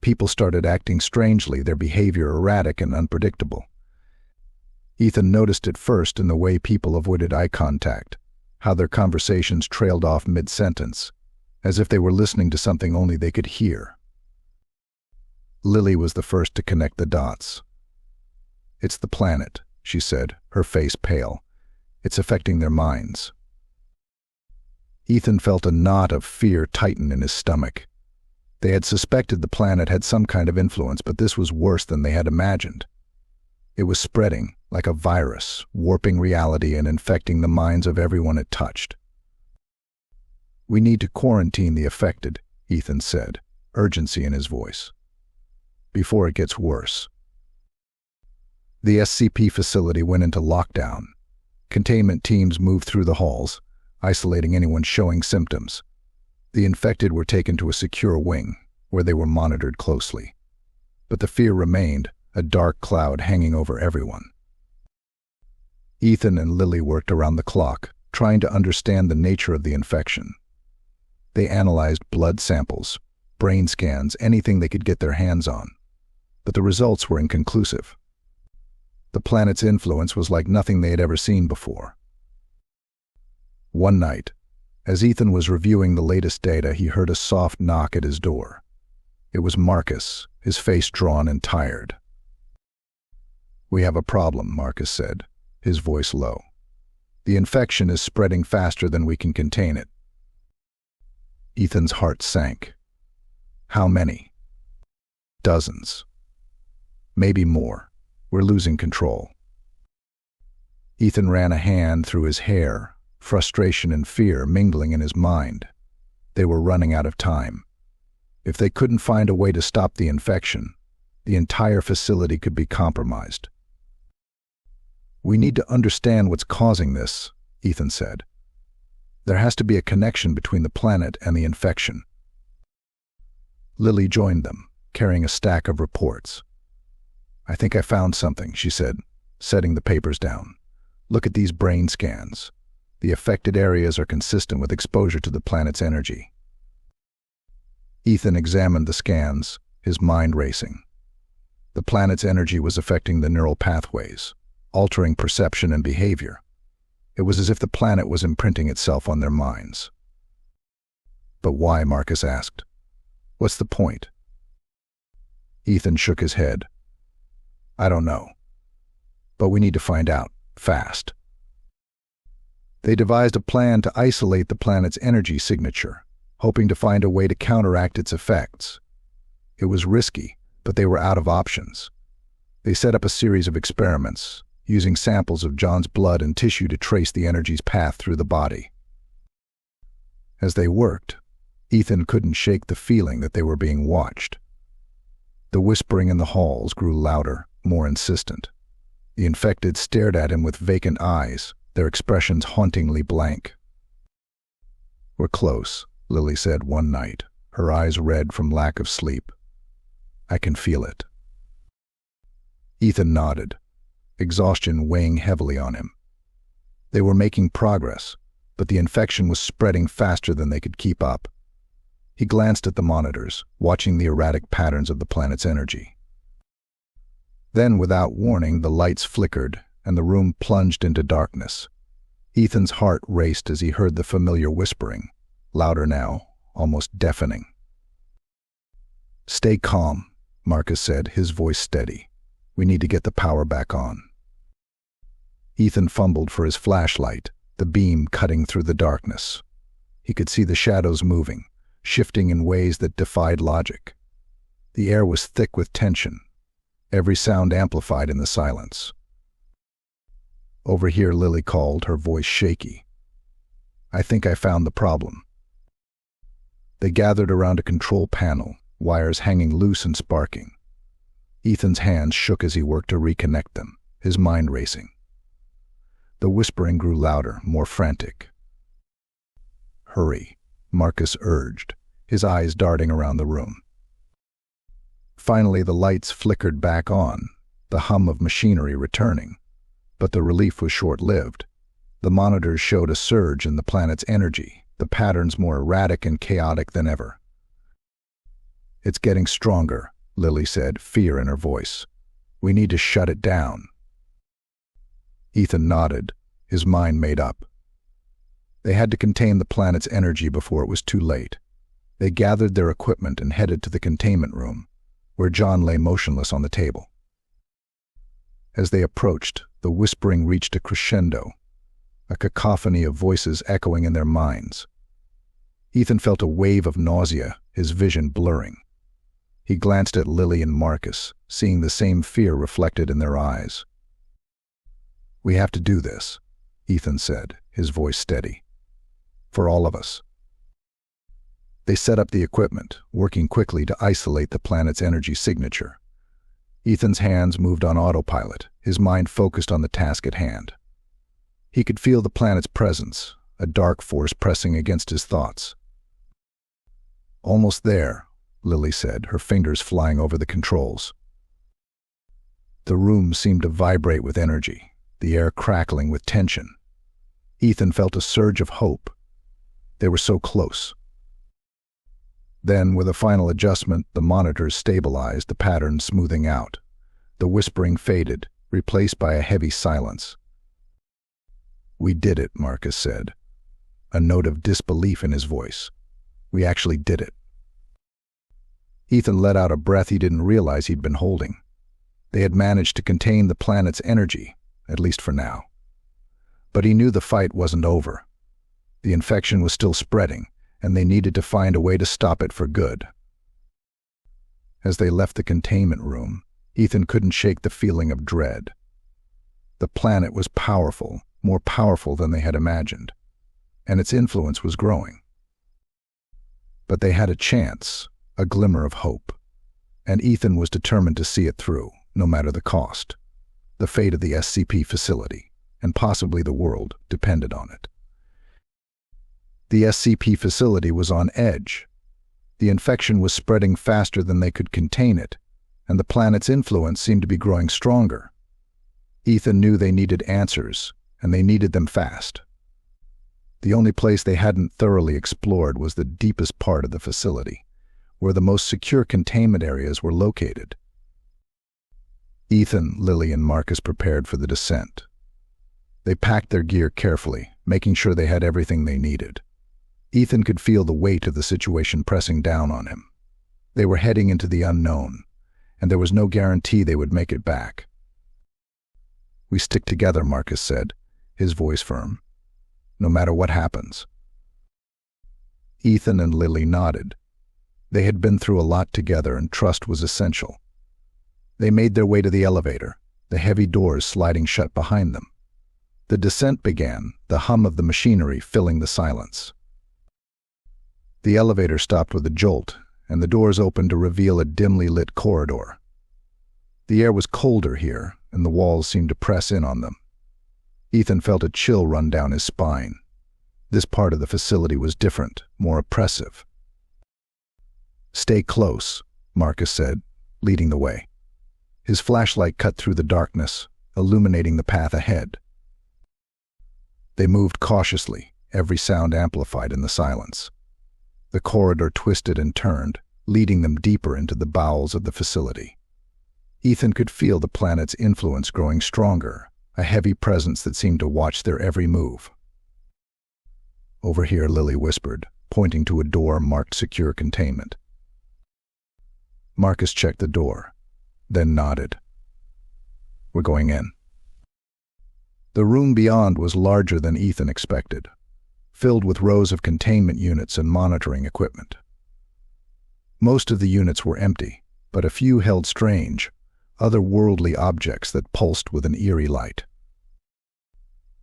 S1: People started acting strangely, their behavior erratic and unpredictable. Ethan noticed it first in the way people avoided eye contact, how their conversations trailed off mid-sentence, as if they were listening to something only they could hear. Lily was the first to connect the dots. "It's the planet," she said, her face pale. "It's affecting their minds." Ethan felt a knot of fear tighten in his stomach. They had suspected the planet had some kind of influence, but this was worse than they had imagined. It was spreading, like a virus, warping reality and infecting the minds of everyone it touched. "We need to quarantine the affected," Ethan said, urgency in his voice, "before it gets worse." The SCP facility went into lockdown. Containment teams moved through the halls, isolating anyone showing symptoms. The infected were taken to a secure wing, where they were monitored closely. But the fear remained, a dark cloud hanging over everyone. Ethan and Lily worked around the clock, trying to understand the nature of the infection. They analyzed blood samples, brain scans, anything they could get their hands on. But the results were inconclusive. The planet's influence was like nothing they had ever seen before. One night, as Ethan was reviewing the latest data, he heard a soft knock at his door. It was Marcus, his face drawn and tired. "We have a problem," Marcus said, his voice low. "The infection is spreading faster than we can contain it." Ethan's heart sank. "How many?" "Dozens. Maybe more. We're losing control." Ethan ran a hand through his hair, frustration and fear mingling in his mind. They were running out of time. If they couldn't find a way to stop the infection, the entire facility could be compromised. "We need to understand what's causing this," Ethan said. "There has to be a connection between the planet and the infection." Lily joined them, carrying a stack of reports. "I think I found something," she said, setting the papers down. "Look at these brain scans. The affected areas are consistent with exposure to the planet's energy." Ethan examined the scans, his mind racing. The planet's energy was affecting the neural pathways, altering perception and behavior. It was as if the planet was imprinting itself on their minds. "But why?" Marcus asked. "What's the point?" Ethan shook his head. "I don't know. But we need to find out, fast." They devised a plan to isolate the planet's energy signature, hoping to find a way to counteract its effects. It was risky, but they were out of options. They set up a series of experiments, using samples of John's blood and tissue to trace the energy's path through the body. As they worked, Ethan couldn't shake the feeling that they were being watched. The whispering in the halls grew louder, more insistent. The infected stared at him with vacant eyes, their expressions hauntingly blank. "We're close," Lily said one night, her eyes red from lack of sleep. "I can feel it." Ethan nodded, exhaustion weighing heavily on him. They were making progress, but the infection was spreading faster than they could keep up. He glanced at the monitors, watching the erratic patterns of the planet's energy. Then, without warning, the lights flickered, and the room plunged into darkness. Ethan's heart raced as he heard the familiar whispering, louder now, almost deafening. "Stay calm," Marcus said, his voice steady. "We need to get the power back on." Ethan fumbled for his flashlight, the beam cutting through the darkness. He could see the shadows moving, shifting in ways that defied logic. The air was thick with tension, every sound amplified in the silence. "Over here," Lily called, her voice shaky. "I think I found the problem." They gathered around a control panel, wires hanging loose and sparking. Ethan's hands shook as he worked to reconnect them, his mind racing. The whispering grew louder, more frantic. "Hurry," Marcus urged, his eyes darting around the room. Finally, the lights flickered back on, the hum of machinery returning. But the relief was short-lived. The monitors showed a surge in the planet's energy, the patterns more erratic and chaotic than ever. "It's getting stronger," Lily said, fear in her voice. "We need to shut it down." Ethan nodded, his mind made up. They had to contain the planet's energy before it was too late. They gathered their equipment and headed to the containment room, where John lay motionless on the table. As they approached, the whispering reached a crescendo, a cacophony of voices echoing in their minds. Ethan felt a wave of nausea, his vision blurring. He glanced at Lily and Marcus, seeing the same fear reflected in their eyes. "We have to do this," Ethan said, his voice steady. "For all of us." They set up the equipment, working quickly to isolate the planet's energy signature. Ethan's hands moved on autopilot, his mind focused on the task at hand. He could feel the planet's presence, a dark force pressing against his thoughts. "Almost there," Lily said, her fingers flying over the controls. The room seemed to vibrate with energy, the air crackling with tension. Ethan felt a surge of hope. They were so close. Then, with a final adjustment, the monitors stabilized, the pattern smoothing out. The whispering faded, replaced by a heavy silence. "We did it," Marcus said, a note of disbelief in his voice. "We actually did it." Ethan let out a breath he didn't realize he'd been holding. They had managed to contain the planet's energy, at least for now. But he knew the fight wasn't over. The infection was still spreading, and they needed to find a way to stop it for good. As they left the containment room, Ethan couldn't shake the feeling of dread. The planet was powerful, more powerful than they had imagined, and its influence was growing. But they had a chance, a glimmer of hope. And Ethan was determined to see it through, no matter the cost. The fate of the SCP facility, and possibly the world, depended on it. The SCP facility was on edge. The infection was spreading faster than they could contain it, and the planet's influence seemed to be growing stronger. Ethan knew they needed answers, and they needed them fast. The only place they hadn't thoroughly explored was the deepest part of the facility, where the most secure containment areas were located. Ethan, Lily, and Marcus prepared for the descent. They packed their gear carefully, making sure they had everything they needed. Ethan could feel the weight of the situation pressing down on him. They were heading into the unknown, and there was no guarantee they would make it back. "We stick together," Marcus said, his voice firm. "No matter what happens." Ethan and Lily nodded. They had been through a lot together, and trust was essential. They made their way to the elevator, the heavy doors sliding shut behind them. The descent began, the hum of the machinery filling the silence. The elevator stopped with a jolt, and the doors opened to reveal a dimly lit corridor. The air was colder here, and the walls seemed to press in on them. Ethan felt a chill run down his spine. This part of the facility was different, more oppressive. "Stay close," Marcus said, leading the way. His flashlight cut through the darkness, illuminating the path ahead. They moved cautiously, every sound amplified in the silence. The corridor twisted and turned, leading them deeper into the bowels of the facility. Ethan could feel the planet's influence growing stronger, a heavy presence that seemed to watch their every move. "Over here," Lily whispered, pointing to a door marked Secure Containment. Marcus checked the door, then nodded. "We're going in." The room beyond was larger than Ethan expected, filled with rows of containment units and monitoring equipment. Most of the units were empty, but a few held strange, otherworldly objects that pulsed with an eerie light.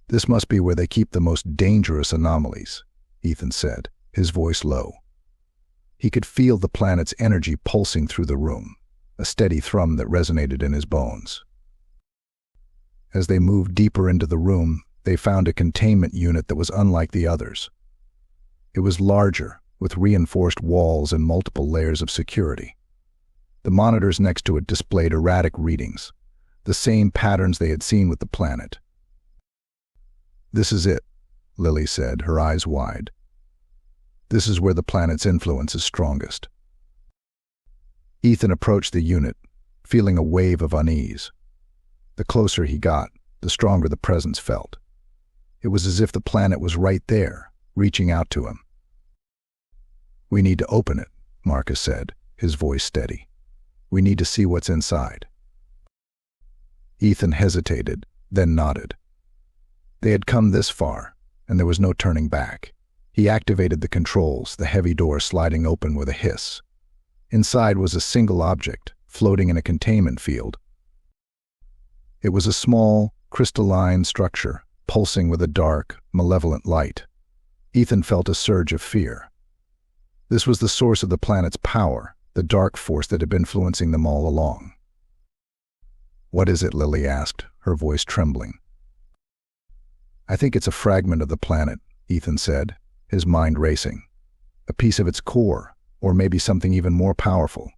S1: "This must be where they keep the most dangerous anomalies," Ethan said, his voice low. He could feel the planet's energy pulsing through the room, a steady thrum that resonated in his bones. As they moved deeper into the room, they found a containment unit that was unlike the others. It was larger, with reinforced walls and multiple layers of security. The monitors next to it displayed erratic readings, the same patterns they had seen with the planet. "This is it," Lily said, her eyes wide. "This is where the planet's influence is strongest." Ethan approached the unit, feeling a wave of unease. The closer he got, the stronger the presence felt. It was as if the planet was right there, reaching out to him. "We need to open it," Marcus said, his voice steady. "We need to see what's inside." Ethan hesitated, then nodded. They had come this far, and there was no turning back. He activated the controls, the heavy door sliding open with a hiss. Inside was a single object, floating in a containment field. It was a small, crystalline structure, pulsing with a dark, malevolent light. Ethan felt a surge of fear. This was the source of the planet's power, the dark force that had been influencing them all along. "What is it?" Lily asked, her voice trembling. "I think it's a fragment of the planet," Ethan said, his mind racing. "A piece of its core, or maybe something even more powerful."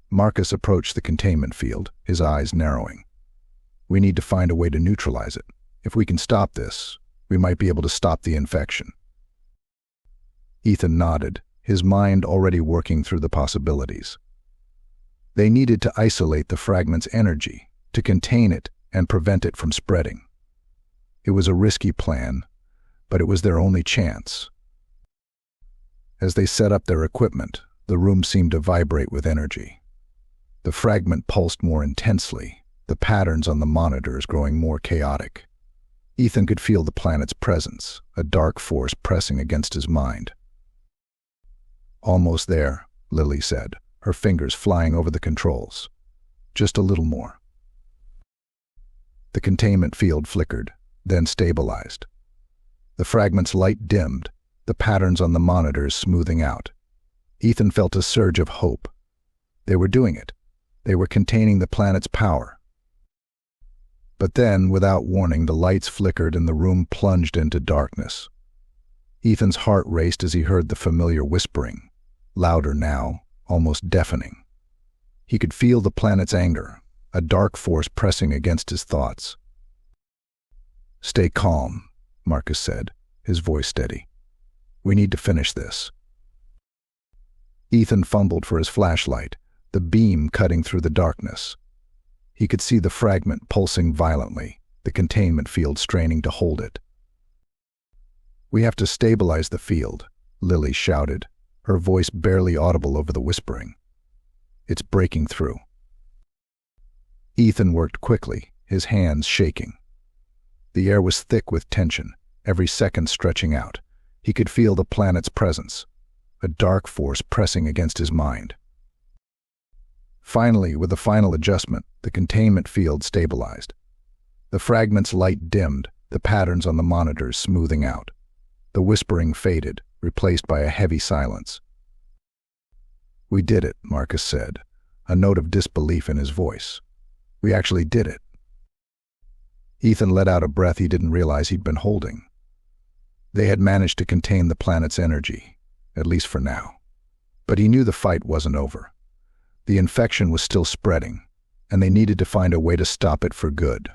S1: Marcus approached the containment field, his eyes narrowing. "We need to find a way to neutralize it. If we can stop this, we might be able to stop the infection." Ethan nodded, his mind already working through the possibilities. They needed to isolate the fragment's energy, to contain it and prevent it from spreading. It was a risky plan, but it was their only chance. As they set up their equipment, the room seemed to vibrate with energy. The fragment pulsed more intensely, the patterns on the monitors growing more chaotic. Ethan could feel the planet's presence, a dark force pressing against his mind. "Almost there," Lily said, her fingers flying over the controls. "Just a little more." The containment field flickered, then stabilized. The fragment's light dimmed, the patterns on the monitors smoothing out. Ethan felt a surge of hope. They were doing it. They were containing the planet's power. But then, without warning, the lights flickered and the room plunged into darkness. Ethan's heart raced as he heard the familiar whispering, louder now, almost deafening. He could feel the planet's anger, a dark force pressing against his thoughts. "Stay calm," Marcus said, his voice steady. "We need to finish this." Ethan fumbled for his flashlight, the beam cutting through the darkness. He could see the fragment pulsing violently, the containment field straining to hold it. "We have to stabilize the field," Lily shouted, her voice barely audible over the whispering. "It's breaking through." Ethan worked quickly, his hands shaking. The air was thick with tension, every second stretching out. He could feel the planet's presence, a dark force pressing against his mind. Finally, with a final adjustment, the containment field stabilized. The fragment's light dimmed, the patterns on the monitors smoothing out. The whispering faded, replaced by a heavy silence. "We did it," Marcus said, a note of disbelief in his voice. "We actually did it." Ethan let out a breath he didn't realize he'd been holding. They had managed to contain the planet's energy, at least for now. But he knew the fight wasn't over. The infection was still spreading, and they needed to find a way to stop it for good.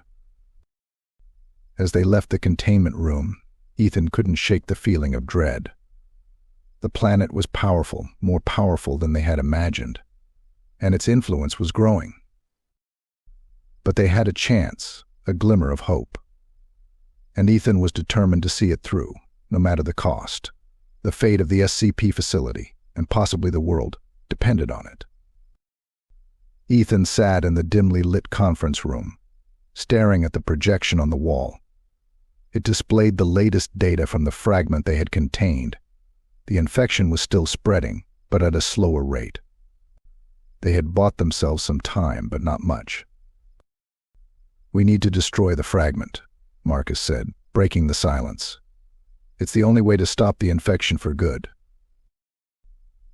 S1: As they left the containment room, Ethan couldn't shake the feeling of dread. The planet was powerful, more powerful than they had imagined, and its influence was growing. But they had a chance, a glimmer of hope. And Ethan was determined to see it through, no matter the cost. The fate of the SCP facility, and possibly the world, depended on it. Ethan sat in the dimly lit conference room, staring at the projection on the wall. It displayed the latest data from the fragment they had contained. The infection was still spreading, but at a slower rate. They had bought themselves some time, but not much. "We need to destroy the fragment," Marcus said, breaking the silence. "It's the only way to stop the infection for good."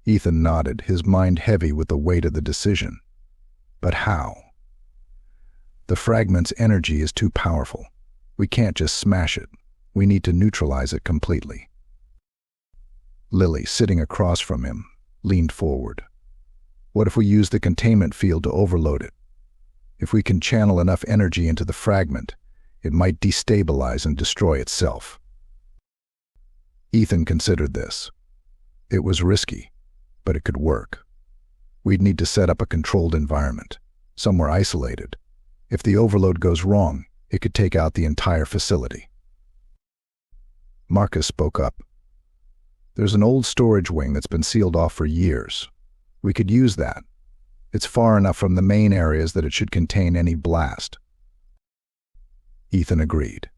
S1: Ethan nodded, his mind heavy with the weight of the decision. But how? "The fragment's energy is too powerful. We can't just smash it. We need to neutralize it completely." Lily, sitting across from him, leaned forward. "What if we use the containment field to overload it? If we can channel enough energy into the fragment, it might destabilize and destroy itself." Ethan considered this. It was risky, but it could work. We'd need to set up a controlled environment, somewhere isolated. If the overload goes wrong, it could take out the entire facility. Marcus spoke up. "There's an old storage wing that's been sealed off for years. We could use that. It's far enough from the main areas that it should contain any blast." Ethan agreed.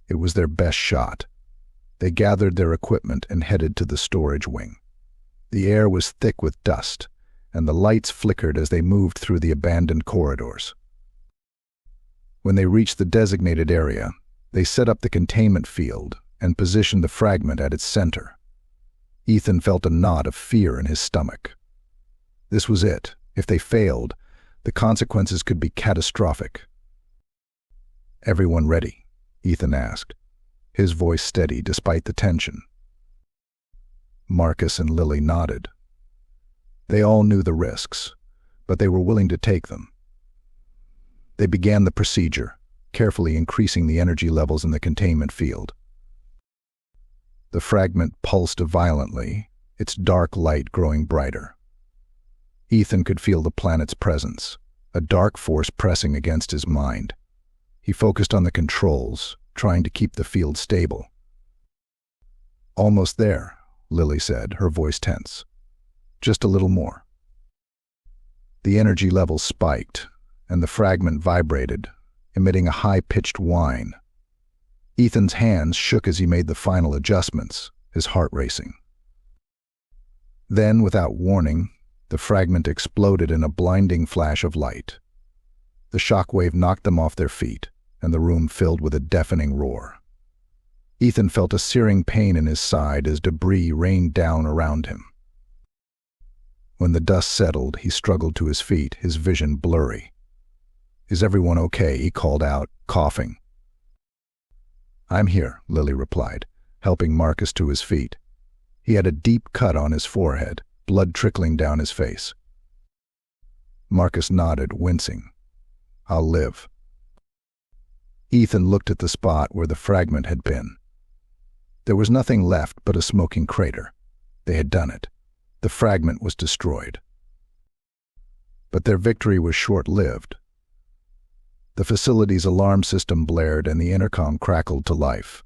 S1: It was their best shot. They gathered their equipment and headed to the storage wing. The air was thick with dust, and the lights flickered as they moved through the abandoned corridors. When they reached the designated area, they set up the containment field and positioned the fragment at its center. Ethan felt a knot of fear in his stomach. This was it. If they failed, the consequences could be catastrophic. "Everyone ready?" Ethan asked, his voice steady despite the tension. Marcus and Lily nodded. They all knew the risks, but they were willing to take them. They began the procedure, carefully increasing the energy levels in the containment field. The fragment pulsed violently, its dark light growing brighter. Ethan could feel the planet's presence, a dark force pressing against his mind. He focused on the controls, trying to keep the field stable. "Almost there," Lily said, her voice tense. "Just a little more." The energy levels spiked, and the fragment vibrated, emitting a high-pitched whine. Ethan's hands shook as he made the final adjustments, his heart racing. Then, without warning, the fragment exploded in a blinding flash of light. The shockwave knocked them off their feet, and the room filled with a deafening roar. Ethan felt a searing pain in his side as debris rained down around him. When the dust settled, he struggled to his feet, his vision blurry. "Is everyone okay?" he called out, coughing. "I'm here," Lily replied, helping Marcus to his feet. He had a deep cut on his forehead, blood trickling down his face. Marcus nodded, wincing. "I'll live." Ethan looked at the spot where the fragment had been. There was nothing left but a smoking crater. They had done it. The fragment was destroyed. But their victory was short-lived. The facility's alarm system blared and the intercom crackled to life.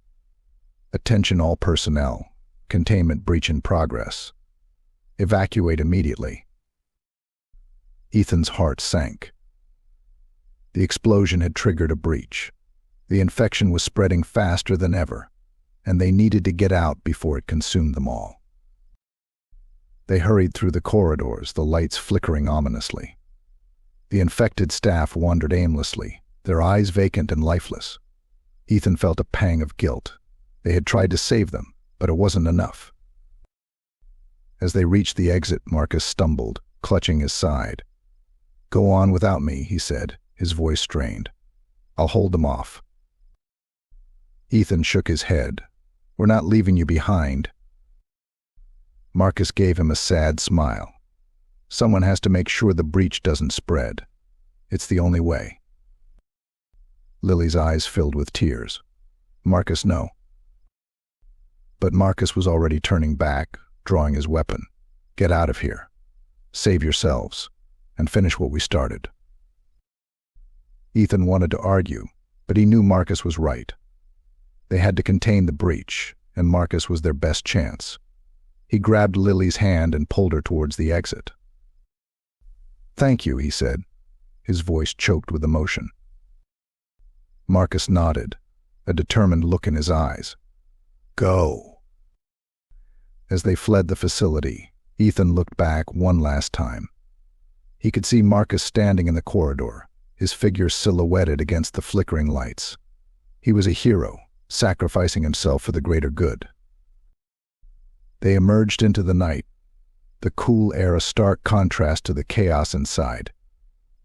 S1: "Attention all personnel. Containment breach in progress. Evacuate immediately." Ethan's heart sank. The explosion had triggered a breach. The infection was spreading faster than ever, and they needed to get out before it consumed them all. They hurried through the corridors, the lights flickering ominously. The infected staff wandered aimlessly, their eyes vacant and lifeless. Ethan felt a pang of guilt. They had tried to save them, but it wasn't enough. As they reached the exit, Marcus stumbled, clutching his side. "Go on without me," he said, his voice strained. "I'll hold them off." Ethan shook his head. "We're not leaving you behind." Marcus gave him a sad smile. "Someone has to make sure the breach doesn't spread. It's the only way." Lily's eyes filled with tears. "Marcus, no." But Marcus was already turning back, drawing his weapon. "Get out of here. Save yourselves, and finish what we started." Ethan wanted to argue, but he knew Marcus was right. They had to contain the breach, and Marcus was their best chance. He grabbed Lily's hand and pulled her towards the exit. "Thank you," he said, his voice choked with emotion. Marcus nodded, a determined look in his eyes. "Go." As they fled the facility, Ethan looked back one last time. He could see Marcus standing in the corridor, his figure silhouetted against the flickering lights. He was a hero, sacrificing himself for the greater good. They emerged into the night, the cool air a stark contrast to the chaos inside.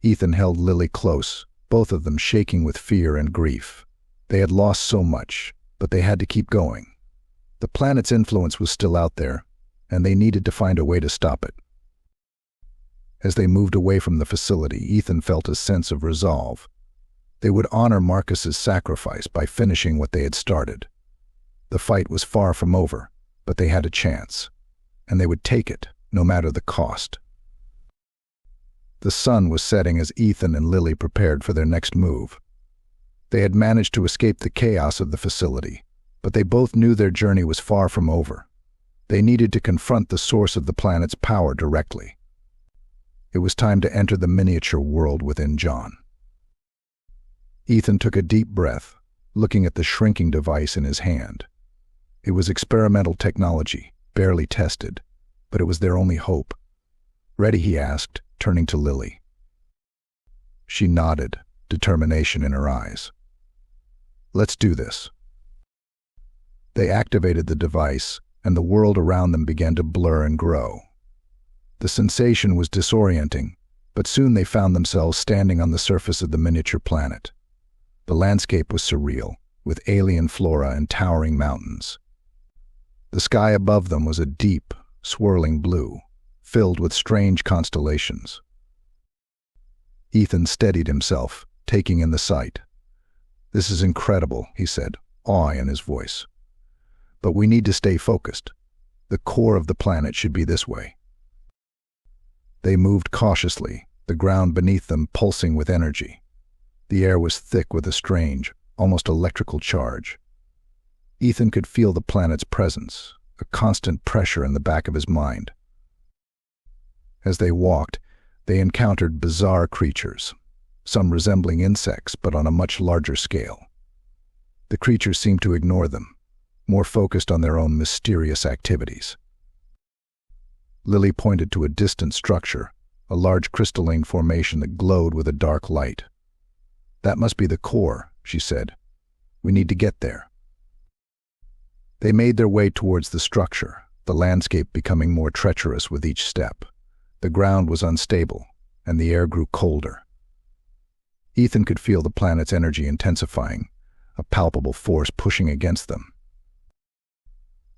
S1: Ethan held Lily close, both of them shaking with fear and grief. They had lost so much, but they had to keep going. The planet's influence was still out there, and they needed to find a way to stop it. As they moved away from the facility, Ethan felt a sense of resolve. They would honor Marcus's sacrifice by finishing what they had started. The fight was far from over, but they had a chance, and they would take it, no matter the cost. The sun was setting as Ethan and Lily prepared for their next move. They had managed to escape the chaos of the facility, but they both knew their journey was far from over. They needed to confront the source of the planet's power directly. It was time to enter the miniature world within John. Ethan took a deep breath, looking at the shrinking device in his hand. It was experimental technology, barely tested, but it was their only hope. "Ready?" he asked, turning to Lily. She nodded, determination in her eyes. "Let's do this." They activated the device, and the world around them began to blur and grow. The sensation was disorienting, but soon they found themselves standing on the surface of the miniature planet. The landscape was surreal, with alien flora and towering mountains. The sky above them was a deep, swirling blue, filled with strange constellations. Ethan steadied himself, taking in the sight. "This is incredible," he said, awe in his voice. "But we need to stay focused. The core of the planet should be this way." They moved cautiously, the ground beneath them pulsing with energy. The air was thick with a strange, almost electrical charge. Ethan could feel the planet's presence, a constant pressure in the back of his mind. As they walked, they encountered bizarre creatures, some resembling insects but on a much larger scale. The creatures seemed to ignore them, more focused on their own mysterious activities. Lily pointed to a distant structure, a large crystalline formation that glowed with a dark light. "That must be the core," she said. "We need to get there." They made their way towards the structure, the landscape becoming more treacherous with each step. The ground was unstable, and the air grew colder. Ethan could feel the planet's energy intensifying, a palpable force pushing against them.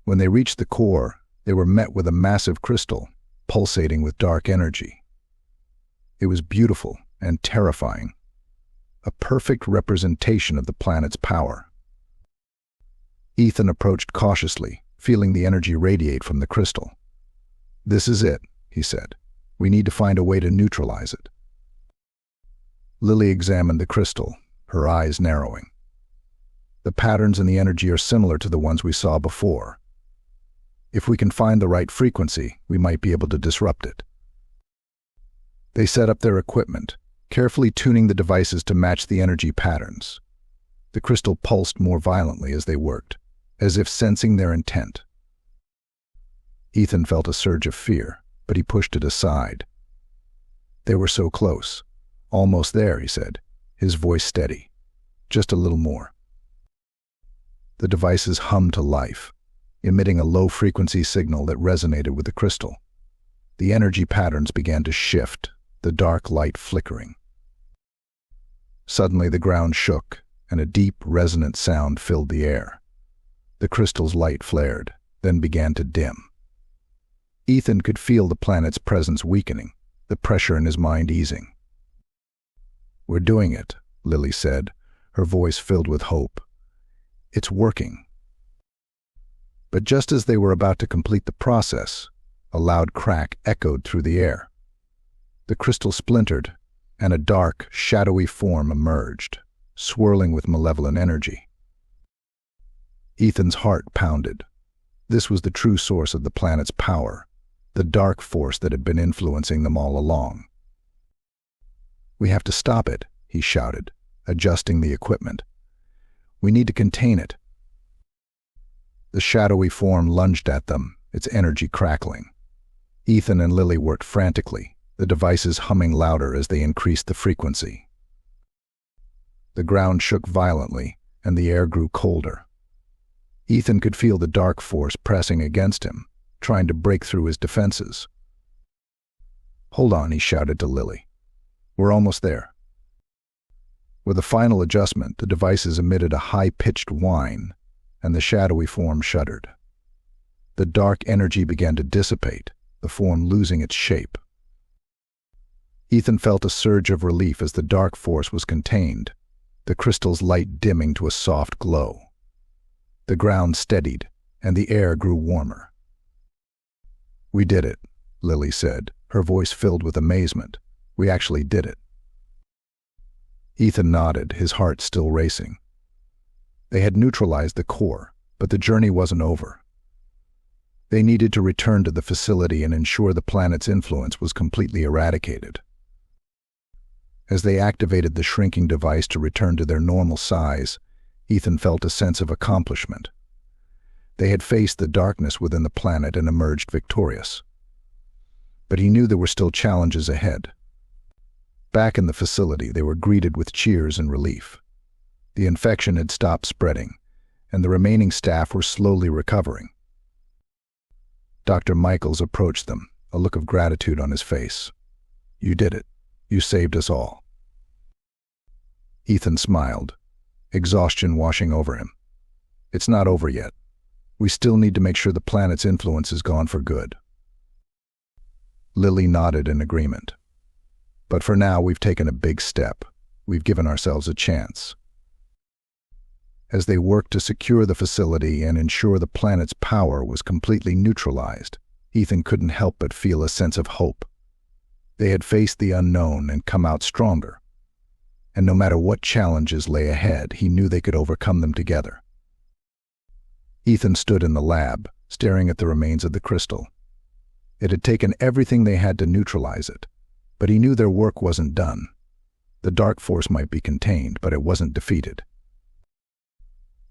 S1: When they reached the core, they were met with a massive crystal, pulsating with dark energy. It was beautiful and terrifying, a perfect representation of the planet's power. Ethan approached cautiously, feeling the energy radiate from the crystal. "This is it," he said. "We need to find a way to neutralize it." Lily examined the crystal, her eyes narrowing. "The patterns in the energy are similar to the ones we saw before. If we can find the right frequency, we might be able to disrupt it." They set up their equipment, carefully tuning the devices to match the energy patterns. The crystal pulsed more violently as they worked, as if sensing their intent. Ethan felt a surge of fear, but he pushed it aside. They were so close. "Almost there," he said, his voice steady. "Just a little more." The devices hummed to life, emitting a low-frequency signal that resonated with the crystal. The energy patterns began to shift, the dark light flickering. Suddenly the ground shook, and a deep, resonant sound filled the air. The crystal's light flared, then began to dim. Ethan could feel the planet's presence weakening, the pressure in his mind easing. "We're doing it," Lily said, her voice filled with hope. "It's working." But just as they were about to complete the process, a loud crack echoed through the air. The crystal splintered, and a dark, shadowy form emerged, swirling with malevolent energy. Ethan's heart pounded. This was the true source of the planet's power, the dark force that had been influencing them all along. "We have to stop it," he shouted, adjusting the equipment. "We need to contain it." The shadowy form lunged at them, its energy crackling. Ethan and Lily worked frantically, the devices humming louder as they increased the frequency. The ground shook violently, and the air grew colder. Ethan could feel the dark force pressing against him, trying to break through his defenses. "Hold on," he shouted to Lily. "We're almost there." With a final adjustment, the devices emitted a high-pitched whine, and the shadowy form shuddered. The dark energy began to dissipate, the form losing its shape. Ethan felt a surge of relief as the dark force was contained, the crystal's light dimming to a soft glow. The ground steadied, and the air grew warmer. "We did it," Lily said, her voice filled with amazement. "We actually did it." Ethan nodded, his heart still racing. They had neutralized the core, but the journey wasn't over. They needed to return to the facility and ensure the planet's influence was completely eradicated. As they activated the shrinking device to return to their normal size, Ethan felt a sense of accomplishment. They had faced the darkness within the planet and emerged victorious. But he knew there were still challenges ahead. Back in the facility, they were greeted with cheers and relief. The infection had stopped spreading, and the remaining staff were slowly recovering. Dr. Michaels approached them, a look of gratitude on his face. "You did it. You saved us all." Ethan smiled, exhaustion washing over him. "It's not over yet. We still need to make sure the planet's influence is gone for good." Lily nodded in agreement. "But for now, we've taken a big step. We've given ourselves a chance." As they worked to secure the facility and ensure the planet's power was completely neutralized, Ethan couldn't help but feel a sense of hope. They had faced the unknown and come out stronger. And no matter what challenges lay ahead, he knew they could overcome them together. Ethan stood in the lab, staring at the remains of the crystal. It had taken everything they had to neutralize it, but he knew their work wasn't done. The dark force might be contained, but it wasn't defeated.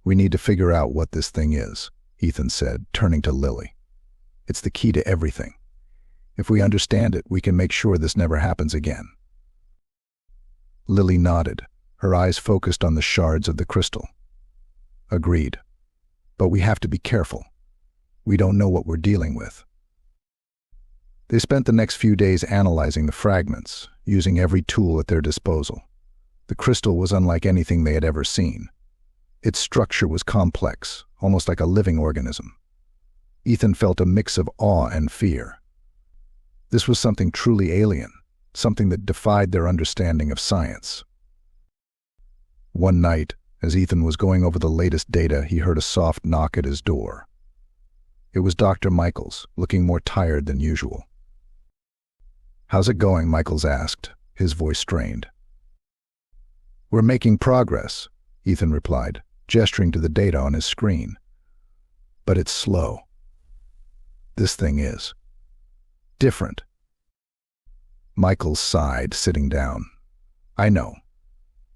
S1: "We need to figure out what this thing is," Ethan said, turning to Lily. "It's the key to everything. If we understand it, we can make sure this never happens again." Lily nodded, her eyes focused on the shards of the crystal. "Agreed. But we have to be careful. We don't know what we're dealing with." They spent the next few days analyzing the fragments, using every tool at their disposal. The crystal was unlike anything they had ever seen. Its structure was complex, almost like a living organism. Ethan felt a mix of awe and fear. This was something truly alien, something that defied their understanding of science. One night, as Ethan was going over the latest data, he heard a soft knock at his door. It was Dr. Michaels, looking more tired than usual. "How's it going?" Michaels asked, his voice strained. "We're making progress," Ethan replied, gesturing to the data on his screen. "But it's slow. This thing is different." Michaels sighed, sitting down. "I know,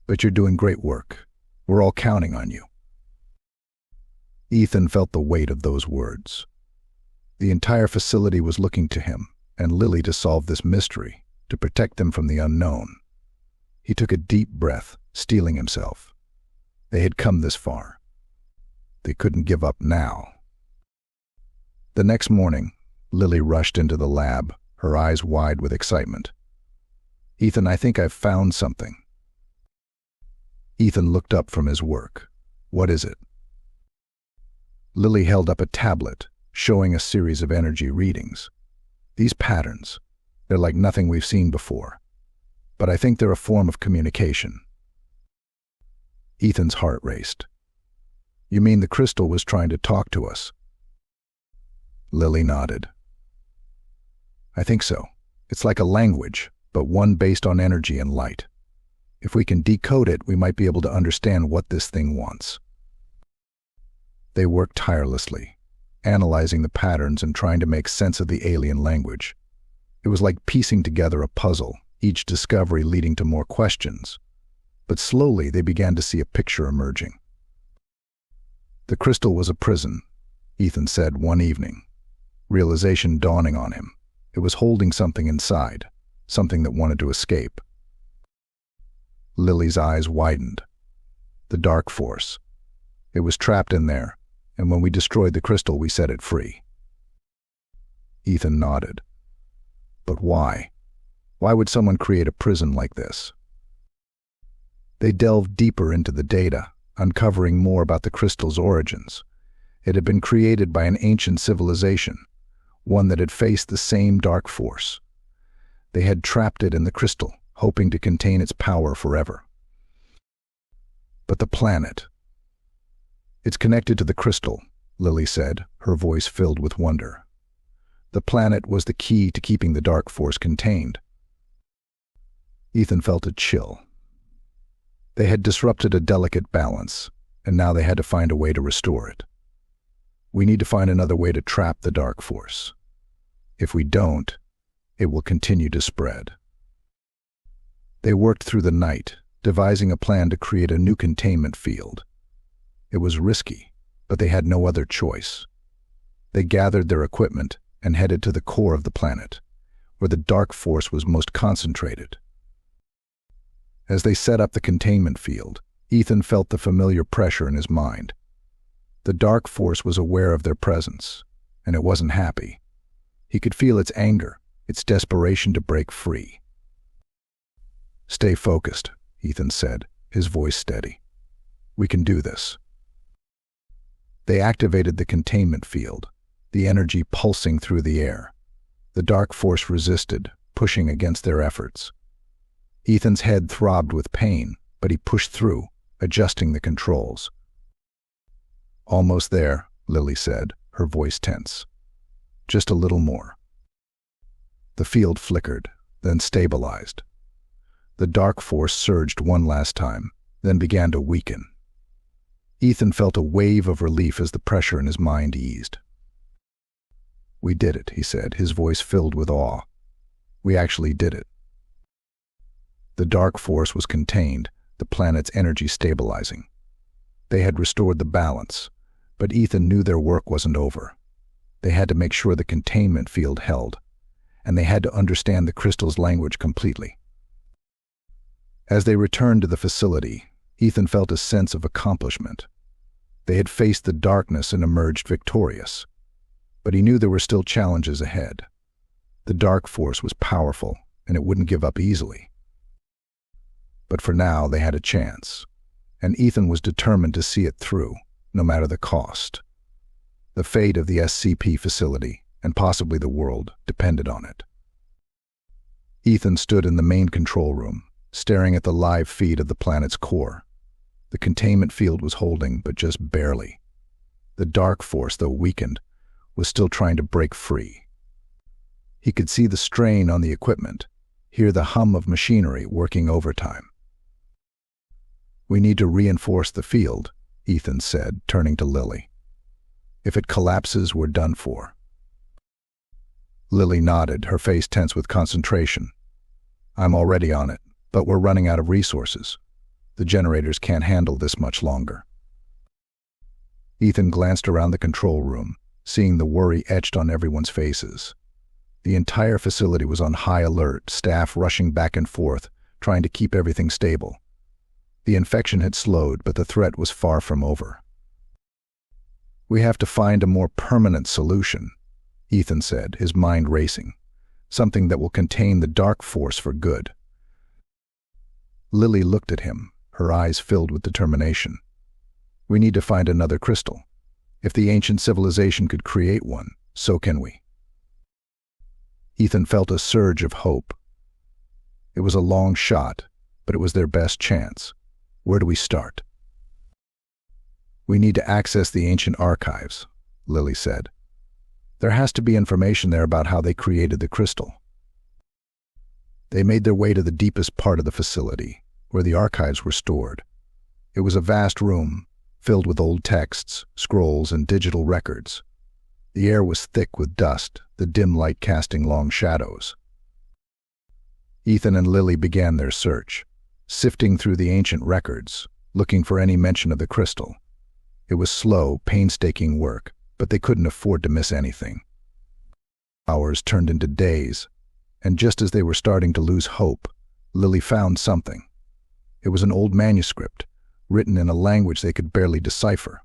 S1: but you're doing great work. We're all counting on you." Ethan felt the weight of those words. The entire facility was looking to him and Lily to solve this mystery, to protect them from the unknown. He took a deep breath, steeling himself. They had come this far. They couldn't give up now. The next morning, Lily rushed into the lab, her eyes wide with excitement. "Ethan, I think I've found something." Ethan looked up from his work. "What is it?" Lily held up a tablet, showing a series of energy readings. "These patterns, they're like nothing we've seen before. But I think they're a form of communication." Ethan's heart raced. "You mean the crystal was trying to talk to us?" Lily nodded. "I think so. It's like a language, but one based on energy and light. If we can decode it, we might be able to understand what this thing wants." They worked tirelessly, analyzing the patterns and trying to make sense of the alien language. It was like piecing together a puzzle, each discovery leading to more questions. But slowly they began to see a picture emerging. The crystal was a prison, Ethan said one evening, realization dawning on him. It was holding something inside, something that wanted to escape. Lily's eyes widened. The dark force. It was trapped in there, and when we destroyed the crystal, we set it free. Ethan nodded. But why? Why would someone create a prison like this? They delved deeper into the data, uncovering more about the crystal's origins. It had been created by an ancient civilization, one that had faced the same dark force. They had trapped it in the crystal, hoping to contain its power forever. But the planet. "It's connected to the crystal," Lily said, her voice filled with wonder. "The planet was the key to keeping the dark force contained." Ethan felt a chill. They had disrupted a delicate balance, and now they had to find a way to restore it. "We need to find another way to trap the dark force. If we don't, it will continue to spread." They worked through the night, devising a plan to create a new containment field. It was risky, but they had no other choice. They gathered their equipment and headed to the core of the planet, where the dark force was most concentrated. As they set up the containment field, Ethan felt the familiar pressure in his mind. The dark force was aware of their presence, and it wasn't happy. He could feel its anger, its desperation to break free. "Stay focused," Ethan said, his voice steady. "We can do this." They activated the containment field, the energy pulsing through the air. The dark force resisted, pushing against their efforts. Ethan's head throbbed with pain, but he pushed through, adjusting the controls. "Almost there," Lily said, her voice tense. "Just a little more." The field flickered, then stabilized. The dark force surged one last time, then began to weaken. Ethan felt a wave of relief as the pressure in his mind eased. "We did it," he said, his voice filled with awe. "We actually did it." The dark force was contained, the planet's energy stabilizing. They had restored the balance, but Ethan knew their work wasn't over. They had to make sure the containment field held, and they had to understand the crystal's language completely. As they returned to the facility, Ethan felt a sense of accomplishment. They had faced the darkness and emerged victorious, but he knew there were still challenges ahead. The dark force was powerful, and it wouldn't give up easily. But for now, they had a chance, and Ethan was determined to see it through, no matter the cost. The fate of the SCP facility, and possibly the world, depended on it. Ethan stood in the main control room, staring at the live feed of the planet's core. The containment field was holding, but just barely. The dark force, though weakened, was still trying to break free. He could see the strain on the equipment, hear the hum of machinery working overtime. "We need to reinforce the field," Ethan said, turning to Lily. "If it collapses, we're done for." Lily nodded, her face tense with concentration. "I'm already on it, but we're running out of resources. The generators can't handle this much longer." Ethan glanced around the control room, seeing the worry etched on everyone's faces. The entire facility was on high alert, staff rushing back and forth, trying to keep everything stable. The infection had slowed, but the threat was far from over. "We have to find a more permanent solution," Ethan said, his mind racing. "Something that will contain the dark force for good." Lily looked at him, her eyes filled with determination. "We need to find another crystal. If the ancient civilization could create one, so can we." Ethan felt a surge of hope. It was a long shot, but it was their best chance. Where do we start? "We need to access the ancient archives," Lily said. "There has to be information there about how they created the crystal." They made their way to the deepest part of the facility, where the archives were stored. It was a vast room, filled with old texts, scrolls, and digital records. The air was thick with dust, the dim light casting long shadows. Ethan and Lily began their search, sifting through the ancient records, looking for any mention of the crystal. It was slow, painstaking work, but they couldn't afford to miss anything. Hours turned into days, and just as they were starting to lose hope, Lily found something. It was an old manuscript, written in a language they could barely decipher,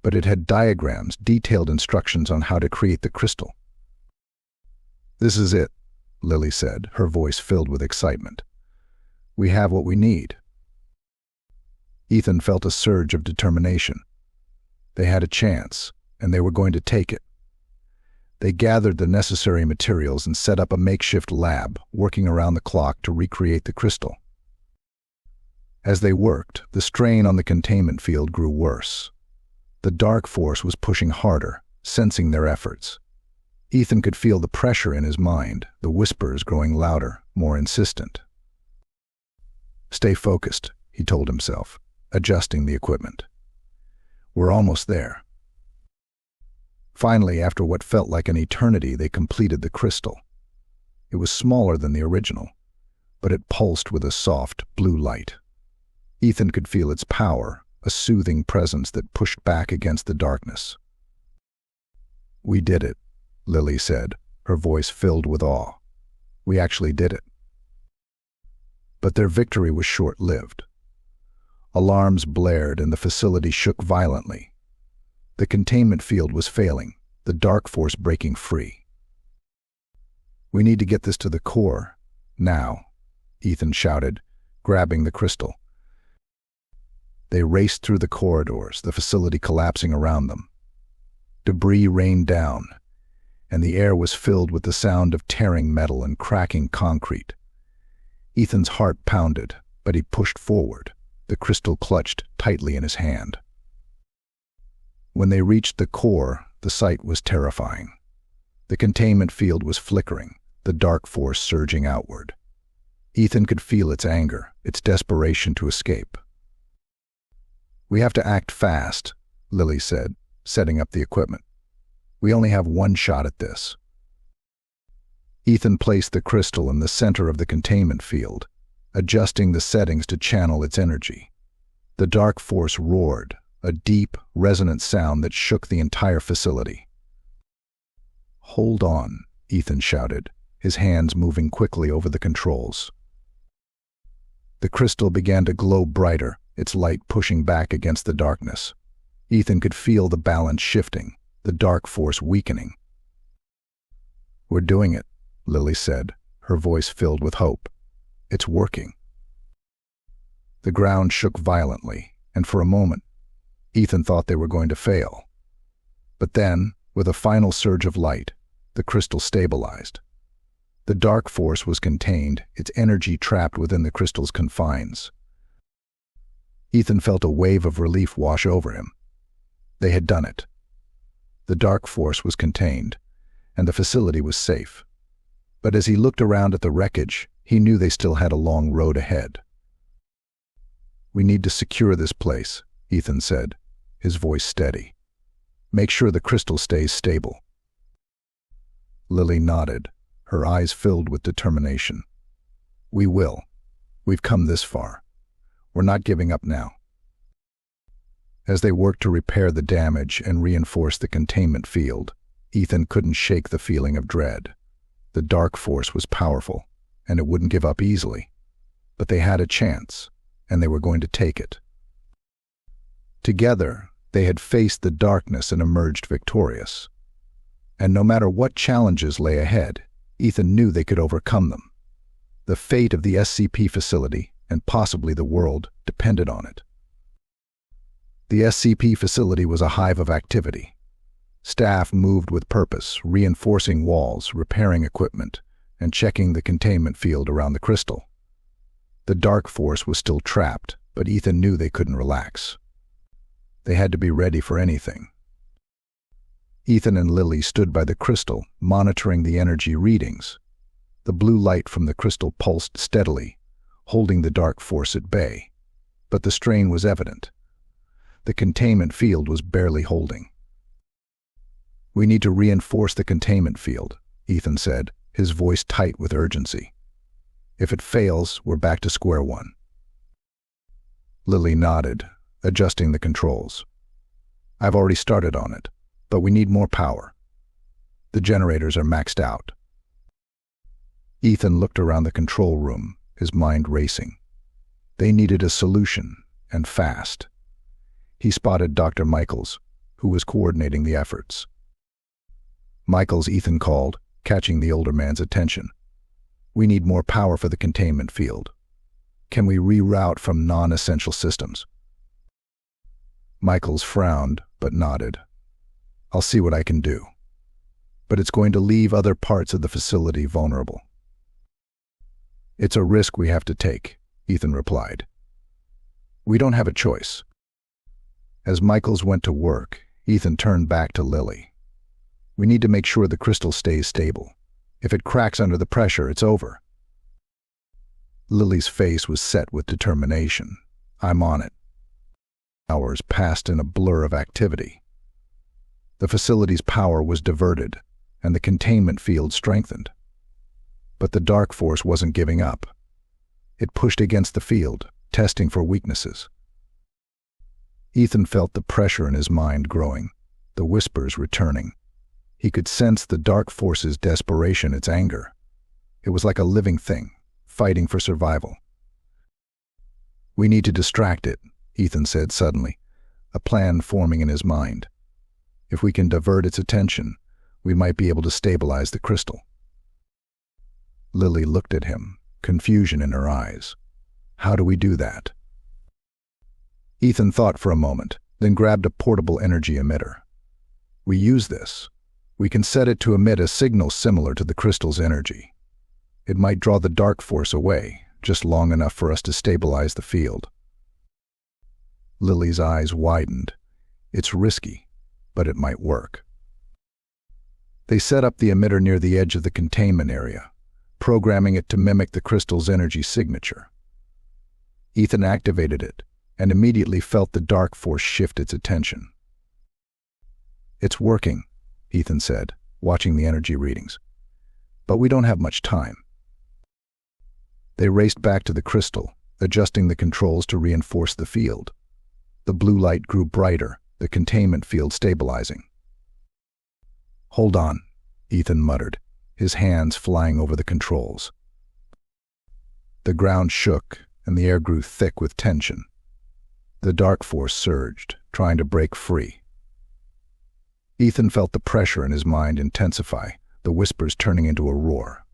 S1: but it had diagrams, detailed instructions on how to create the crystal. "This is it," Lily said, her voice filled with excitement. "We have what we need." Ethan felt a surge of determination. They had a chance, and they were going to take it. They gathered the necessary materials and set up a makeshift lab, working around the clock to recreate the crystal. As they worked, the strain on the containment field grew worse. The dark force was pushing harder, sensing their efforts. Ethan could feel the pressure in his mind, the whispers growing louder, more insistent. "Stay focused," he told himself, adjusting the equipment. "We're almost there." Finally, after what felt like an eternity, they completed the crystal. It was smaller than the original, but it pulsed with a soft, blue light. Ethan could feel its power, a soothing presence that pushed back against the darkness. "We did it," Lily said, her voice filled with awe. "We actually did it." But their victory was short-lived. Alarms blared and the facility shook violently. The containment field was failing, the dark force breaking free. "We need to get this to the core, now," Ethan shouted, grabbing the crystal. They raced through the corridors, the facility collapsing around them. Debris rained down, and the air was filled with the sound of tearing metal and cracking concrete. Ethan's heart pounded, but he pushed forward, the crystal clutched tightly in his hand. When they reached the core, the sight was terrifying. The containment field was flickering, the dark force surging outward. Ethan could feel its anger, its desperation to escape. "We have to act fast," Lily said, setting up the equipment. "We only have one shot at this." Ethan placed the crystal in the center of the containment field, adjusting the settings to channel its energy. The dark force roared, a deep, resonant sound that shook the entire facility. "Hold on," Ethan shouted, his hands moving quickly over the controls. The crystal began to glow brighter, its light pushing back against the darkness. Ethan could feel the balance shifting, the dark force weakening. "We're doing it," Lily said, her voice filled with hope. It's working. The ground shook violently, and for a moment, Ethan thought they were going to fail. But then, with a final surge of light, the crystal stabilized. The dark force was contained, its energy trapped within the crystal's confines. Ethan felt a wave of relief wash over him. They had done it. The dark force was contained, and the facility was safe. But as he looked around at the wreckage, he knew they still had a long road ahead. "We need to secure this place," Ethan said, his voice steady. "Make sure the crystal stays stable." Lily nodded, her eyes filled with determination. "We will. We've come this far. We're not giving up now." As they worked to repair the damage and reinforce the containment field, Ethan couldn't shake the feeling of dread. The dark force was powerful, and it wouldn't give up easily. But they had a chance, and they were going to take it. Together, they had faced the darkness and emerged victorious. And no matter what challenges lay ahead, Ethan knew they could overcome them. The fate of the SCP facility, and possibly the world, depended on it. The SCP facility was a hive of activity. Staff moved with purpose, reinforcing walls, repairing equipment, and checking the containment field around the crystal. The dark force was still trapped, but Ethan knew they couldn't relax. They had to be ready for anything. Ethan and Lily stood by the crystal, monitoring the energy readings. The blue light from the crystal pulsed steadily, holding the dark force at bay. But the strain was evident. The containment field was barely holding. "We need to reinforce the containment field," Ethan said, his voice tight with urgency. "If it fails, we're back to square one." Lily nodded, adjusting the controls. "I've already started on it, but we need more power. The generators are maxed out." Ethan looked around the control room, his mind racing. They needed a solution, and fast. He spotted Dr. Michaels, who was coordinating the efforts. "Michaels," Ethan called, catching the older man's attention. "We need more power for the containment field. Can we reroute from non-essential systems?" Michaels frowned, but nodded. "I'll see what I can do. But it's going to leave other parts of the facility vulnerable." "It's a risk we have to take," Ethan replied. "We don't have a choice." As Michaels went to work, Ethan turned back to Lily. "We need to make sure the crystal stays stable. If it cracks under the pressure, it's over." Lily's face was set with determination. "I'm on it." Hours passed in a blur of activity. The facility's power was diverted, and the containment field strengthened. But the dark force wasn't giving up. It pushed against the field, testing for weaknesses. Ethan felt the pressure in his mind growing, the whispers returning. He could sense the dark force's desperation, its anger. It was like a living thing, fighting for survival. "We need to distract it," Ethan said suddenly, a plan forming in his mind. "If we can divert its attention, we might be able to stabilize the crystal." Lily looked at him, confusion in her eyes. "How do we do that?" Ethan thought for a moment, then grabbed a portable energy emitter. "We use this. We can set it to emit a signal similar to the crystal's energy. It might draw the dark force away, just long enough for us to stabilize the field." Lily's eyes widened. "It's risky, but it might work." They set up the emitter near the edge of the containment area, programming it to mimic the crystal's energy signature. Ethan activated it, and immediately felt the dark force shift its attention. "It's working," Ethan said, watching the energy readings. "But we don't have much time." They raced back to the crystal, adjusting the controls to reinforce the field. The blue light grew brighter, the containment field stabilizing. "Hold on," Ethan muttered, his hands flying over the controls. The ground shook, and the air grew thick with tension. The dark force surged, trying to break free. Ethan felt the pressure in his mind intensify, the whispers turning into a roar.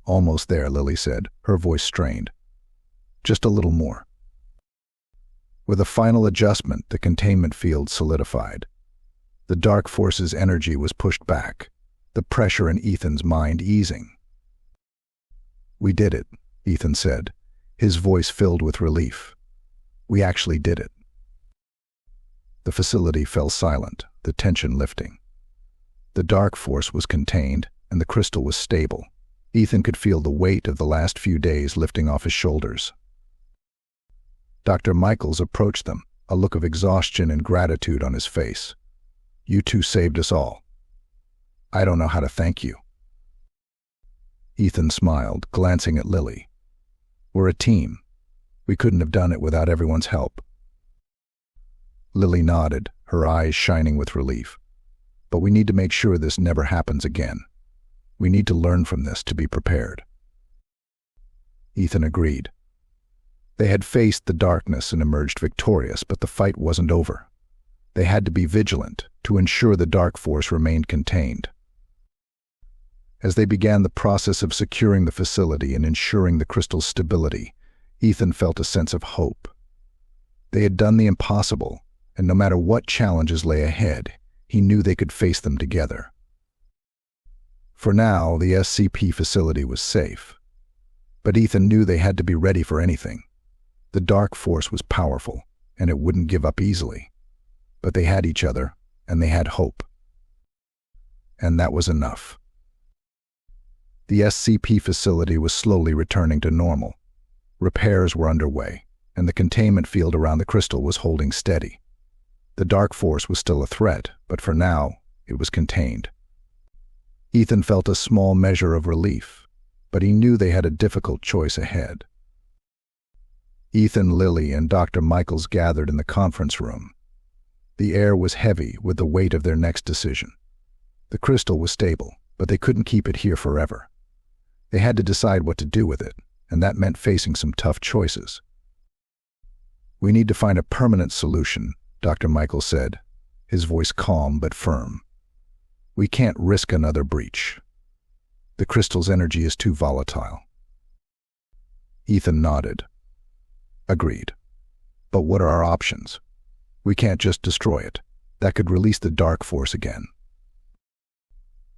S1: Almost there, Lily said, her voice strained. Just a little more. With a final adjustment, the containment field solidified. The dark force's energy was pushed back, the pressure in Ethan's mind easing. We did it, Ethan said, his voice filled with relief. We actually did it. The facility fell silent, the tension lifting. The dark force was contained, and the crystal was stable. Ethan could feel the weight of the last few days lifting off his shoulders. Dr. Michaels approached them, a look of exhaustion and gratitude on his face. You two saved us all. I don't know how to thank you. Ethan smiled, glancing at Lily. We're a team. We couldn't have done it without everyone's help. Lily nodded, her eyes shining with relief. But we need to make sure this never happens again. We need to learn from this to be prepared. Ethan agreed. They had faced the darkness and emerged victorious, but the fight wasn't over. They had to be vigilant to ensure the dark force remained contained. As they began the process of securing the facility and ensuring the crystal's stability, Ethan felt a sense of hope. They had done the impossible, and no matter what challenges lay ahead, he knew they could face them together. For now, the SCP facility was safe. But Ethan knew they had to be ready for anything. The dark force was powerful, and it wouldn't give up easily. But they had each other, and they had hope. And that was enough. The SCP facility was slowly returning to normal. Repairs were underway, and the containment field around the crystal was holding steady. The dark force was still a threat, but for now, it was contained. Ethan felt a small measure of relief, but he knew they had a difficult choice ahead. Ethan, Lily, and Dr. Michaels gathered in the conference room. The air was heavy with the weight of their next decision. The crystal was stable, but they couldn't keep it here forever. They had to decide what to do with it, and that meant facing some tough choices. We need to find a permanent solution, Dr. Michaels said, his voice calm but firm. We can't risk another breach. The crystal's energy is too volatile. Ethan nodded. Agreed. But what are our options? We can't just destroy it. That could release the dark force again.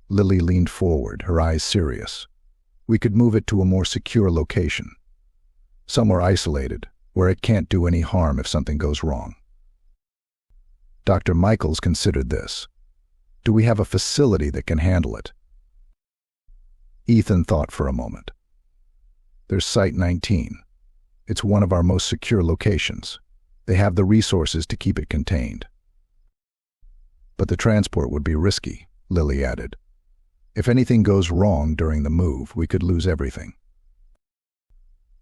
S1: Lily leaned forward, her eyes serious. We could move it to a more secure location. Somewhere isolated, where it can't do any harm if something goes wrong. Dr. Michaels considered this. Do we have a facility that can handle it? Ethan thought for a moment. There's Site 19. It's one of our most secure locations. They have the resources to keep it contained. But the transport would be risky, Lily added. If anything goes wrong during the move, we could lose everything.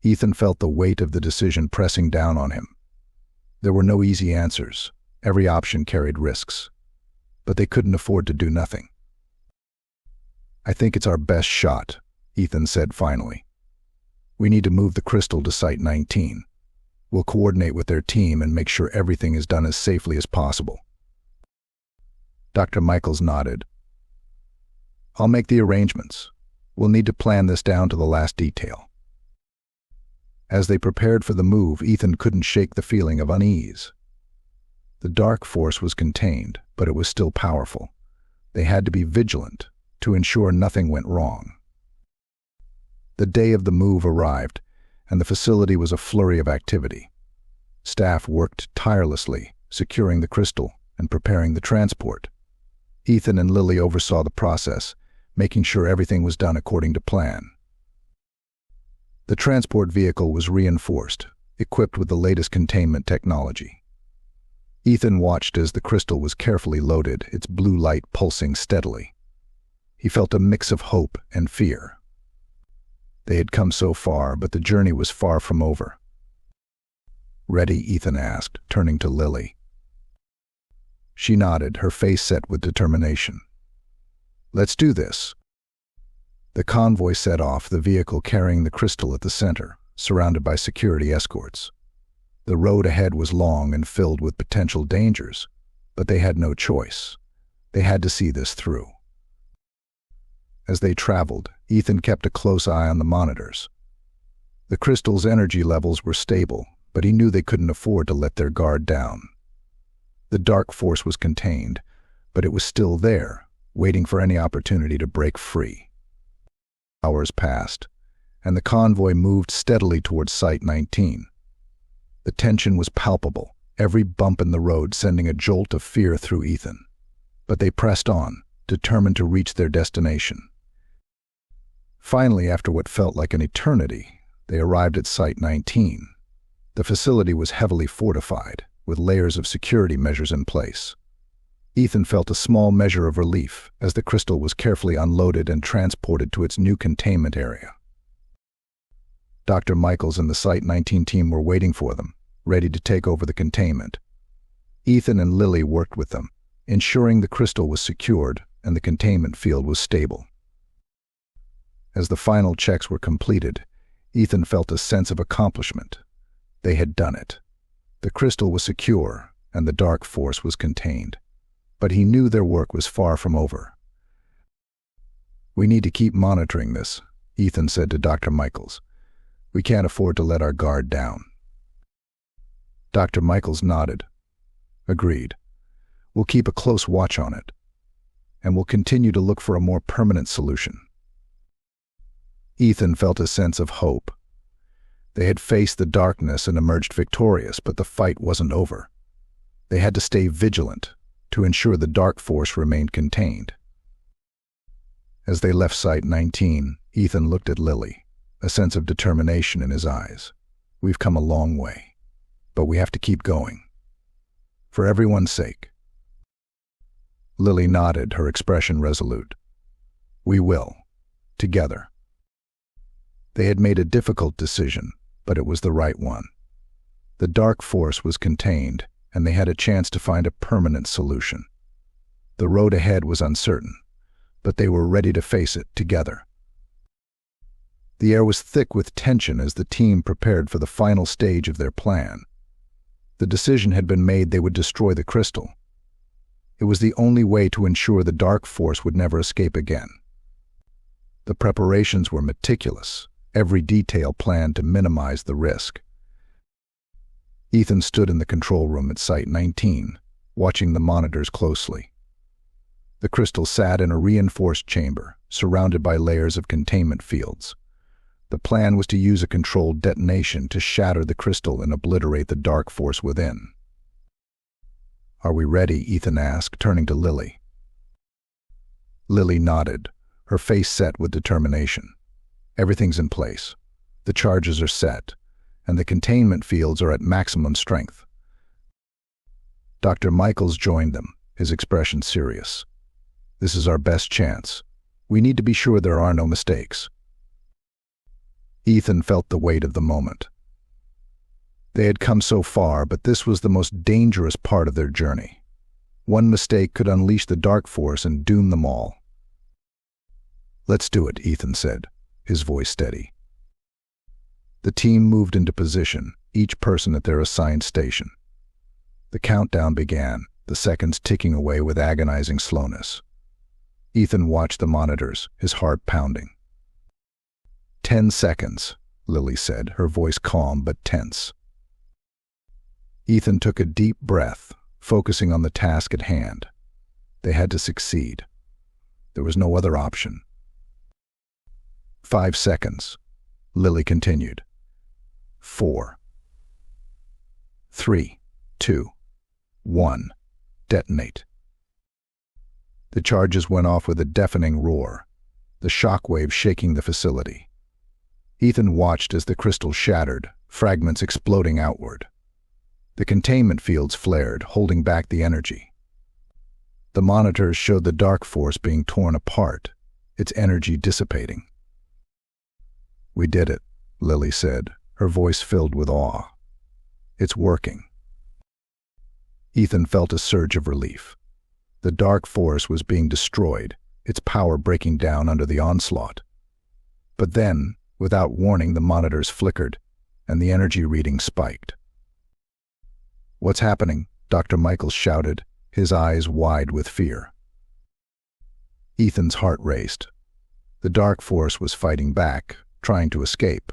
S1: Ethan felt the weight of the decision pressing down on him. There were no easy answers. Every option carried risks. But they couldn't afford to do nothing. I think it's our best shot, Ethan said finally. We need to move the crystal to Site 19. We'll coordinate with their team and make sure everything is done as safely as possible. Dr. Michaels nodded. I'll make the arrangements. We'll need to plan this down to the last detail. As they prepared for the move, Ethan couldn't shake the feeling of unease. The dark force was contained, but it was still powerful. They had to be vigilant to ensure nothing went wrong. The day of the move arrived, and the facility was a flurry of activity. Staff worked tirelessly, securing the crystal and preparing the transport. Ethan and Lily oversaw the process, making sure everything was done according to plan. The transport vehicle was reinforced, equipped with the latest containment technology. Ethan watched as the crystal was carefully loaded, its blue light pulsing steadily. He felt a mix of hope and fear. They had come so far, but the journey was far from over. Ready? Ethan asked, turning to Lily. She nodded, her face set with determination. Let's do this. The convoy set off, the vehicle carrying the crystal at the center, surrounded by security escorts. The road ahead was long and filled with potential dangers, but they had no choice. They had to see this through. As they traveled, Ethan kept a close eye on the monitors. The crystal's energy levels were stable, but he knew they couldn't afford to let their guard down. The dark force was contained, but it was still there, waiting for any opportunity to break free. Hours passed, and the convoy moved steadily towards Site-19. The tension was palpable, every bump in the road sending a jolt of fear through Ethan. But they pressed on, determined to reach their destination. Finally, after what felt like an eternity, they arrived at Site-19. The facility was heavily fortified, with layers of security measures in place. Ethan felt a small measure of relief as the crystal was carefully unloaded and transported to its new containment area. Dr. Michaels and the Site-19 team were waiting for them, ready to take over the containment. Ethan and Lily worked with them, ensuring the crystal was secured and the containment field was stable. As the final checks were completed, Ethan felt a sense of accomplishment. They had done it. The crystal was secure and the dark force was contained. But he knew their work was far from over. "We need to keep monitoring this," Ethan said to Dr. Michaels. "We can't afford to let our guard down." Dr. Michaels nodded. "Agreed. We'll keep a close watch on it, and we'll continue to look for a more permanent solution." Ethan felt a sense of hope. They had faced the darkness and emerged victorious, but the fight wasn't over. They had to stay vigilant to ensure the dark force remained contained. As they left Site-19, Ethan looked at Lily, a sense of determination in his eyes. "We've come a long way, but we have to keep going. For everyone's sake." Lily nodded, her expression resolute. "We will. Together." They had made a difficult decision, but it was the right one. The dark force was contained, and they had a chance to find a permanent solution. The road ahead was uncertain, but they were ready to face it together. The air was thick with tension as the team prepared for the final stage of their plan. The decision had been made they would destroy the crystal. It was the only way to ensure the dark force would never escape again. The preparations were meticulous, every detail planned to minimize the risk. Ethan stood in the control room at Site-19, watching the monitors closely. The crystal sat in a reinforced chamber, surrounded by layers of containment fields. The plan was to use a controlled detonation to shatter the crystal and obliterate the dark force within. "Are we ready?" Ethan asked, turning to Lily. Lily nodded, her face set with determination. "Everything's in place. The charges are set, and the containment fields are at maximum strength." Dr. Michaels joined them, his expression serious. "This is our best chance. We need to be sure there are no mistakes." Ethan felt the weight of the moment. They had come so far, but this was the most dangerous part of their journey. One mistake could unleash the dark force and doom them all. "Let's do it," Ethan said, his voice steady. The team moved into position, each person at their assigned station. The countdown began, the seconds ticking away with agonizing slowness. Ethan watched the monitors, his heart pounding. 10 seconds, Lily said, her voice calm but tense. Ethan took a deep breath, focusing on the task at hand. They had to succeed. There was no other option. 5 seconds, Lily continued. 4. 3, 2, 1. Detonate. The charges went off with a deafening roar, the shockwave shaking the facility. Ethan watched as the crystal shattered, fragments exploding outward. The containment fields flared, holding back the energy. The monitors showed the dark force being torn apart, its energy dissipating. "We did it," Lily said, her voice filled with awe. "It's working." Ethan felt a surge of relief. The dark force was being destroyed, its power breaking down under the onslaught. But then, without warning, the monitors flickered, and the energy reading spiked. "What's happening?" Dr. Michaels shouted, his eyes wide with fear. Ethan's heart raced. The dark force was fighting back, trying to escape.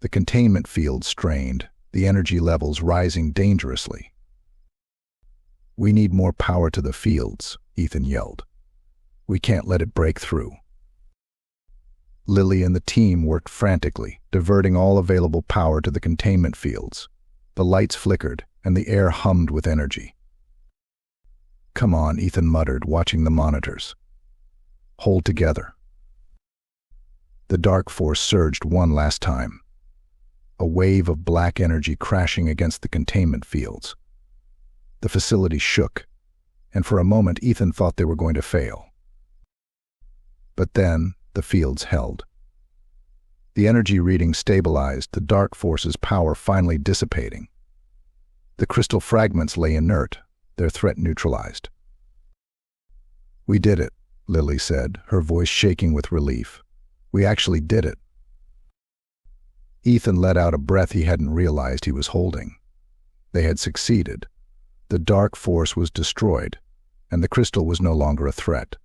S1: The containment field strained, the energy levels rising dangerously. "We need more power to the fields," Ethan yelled. "We can't let it break through." Lily and the team worked frantically, diverting all available power to the containment fields. The lights flickered, and the air hummed with energy. "Come on," Ethan muttered, watching the monitors. "Hold together." The dark force surged one last time. A wave of black energy crashing against the containment fields. The facility shook, and for a moment Ethan thought they were going to fail. But then the fields held. The energy reading stabilized, the dark force's power finally dissipating. The crystal fragments lay inert, their threat neutralized. "We did it," Lily said, her voice shaking with relief. "We actually did it." Ethan let out a breath he hadn't realized he was holding. They had succeeded. The dark force was destroyed, and the crystal was no longer a threat.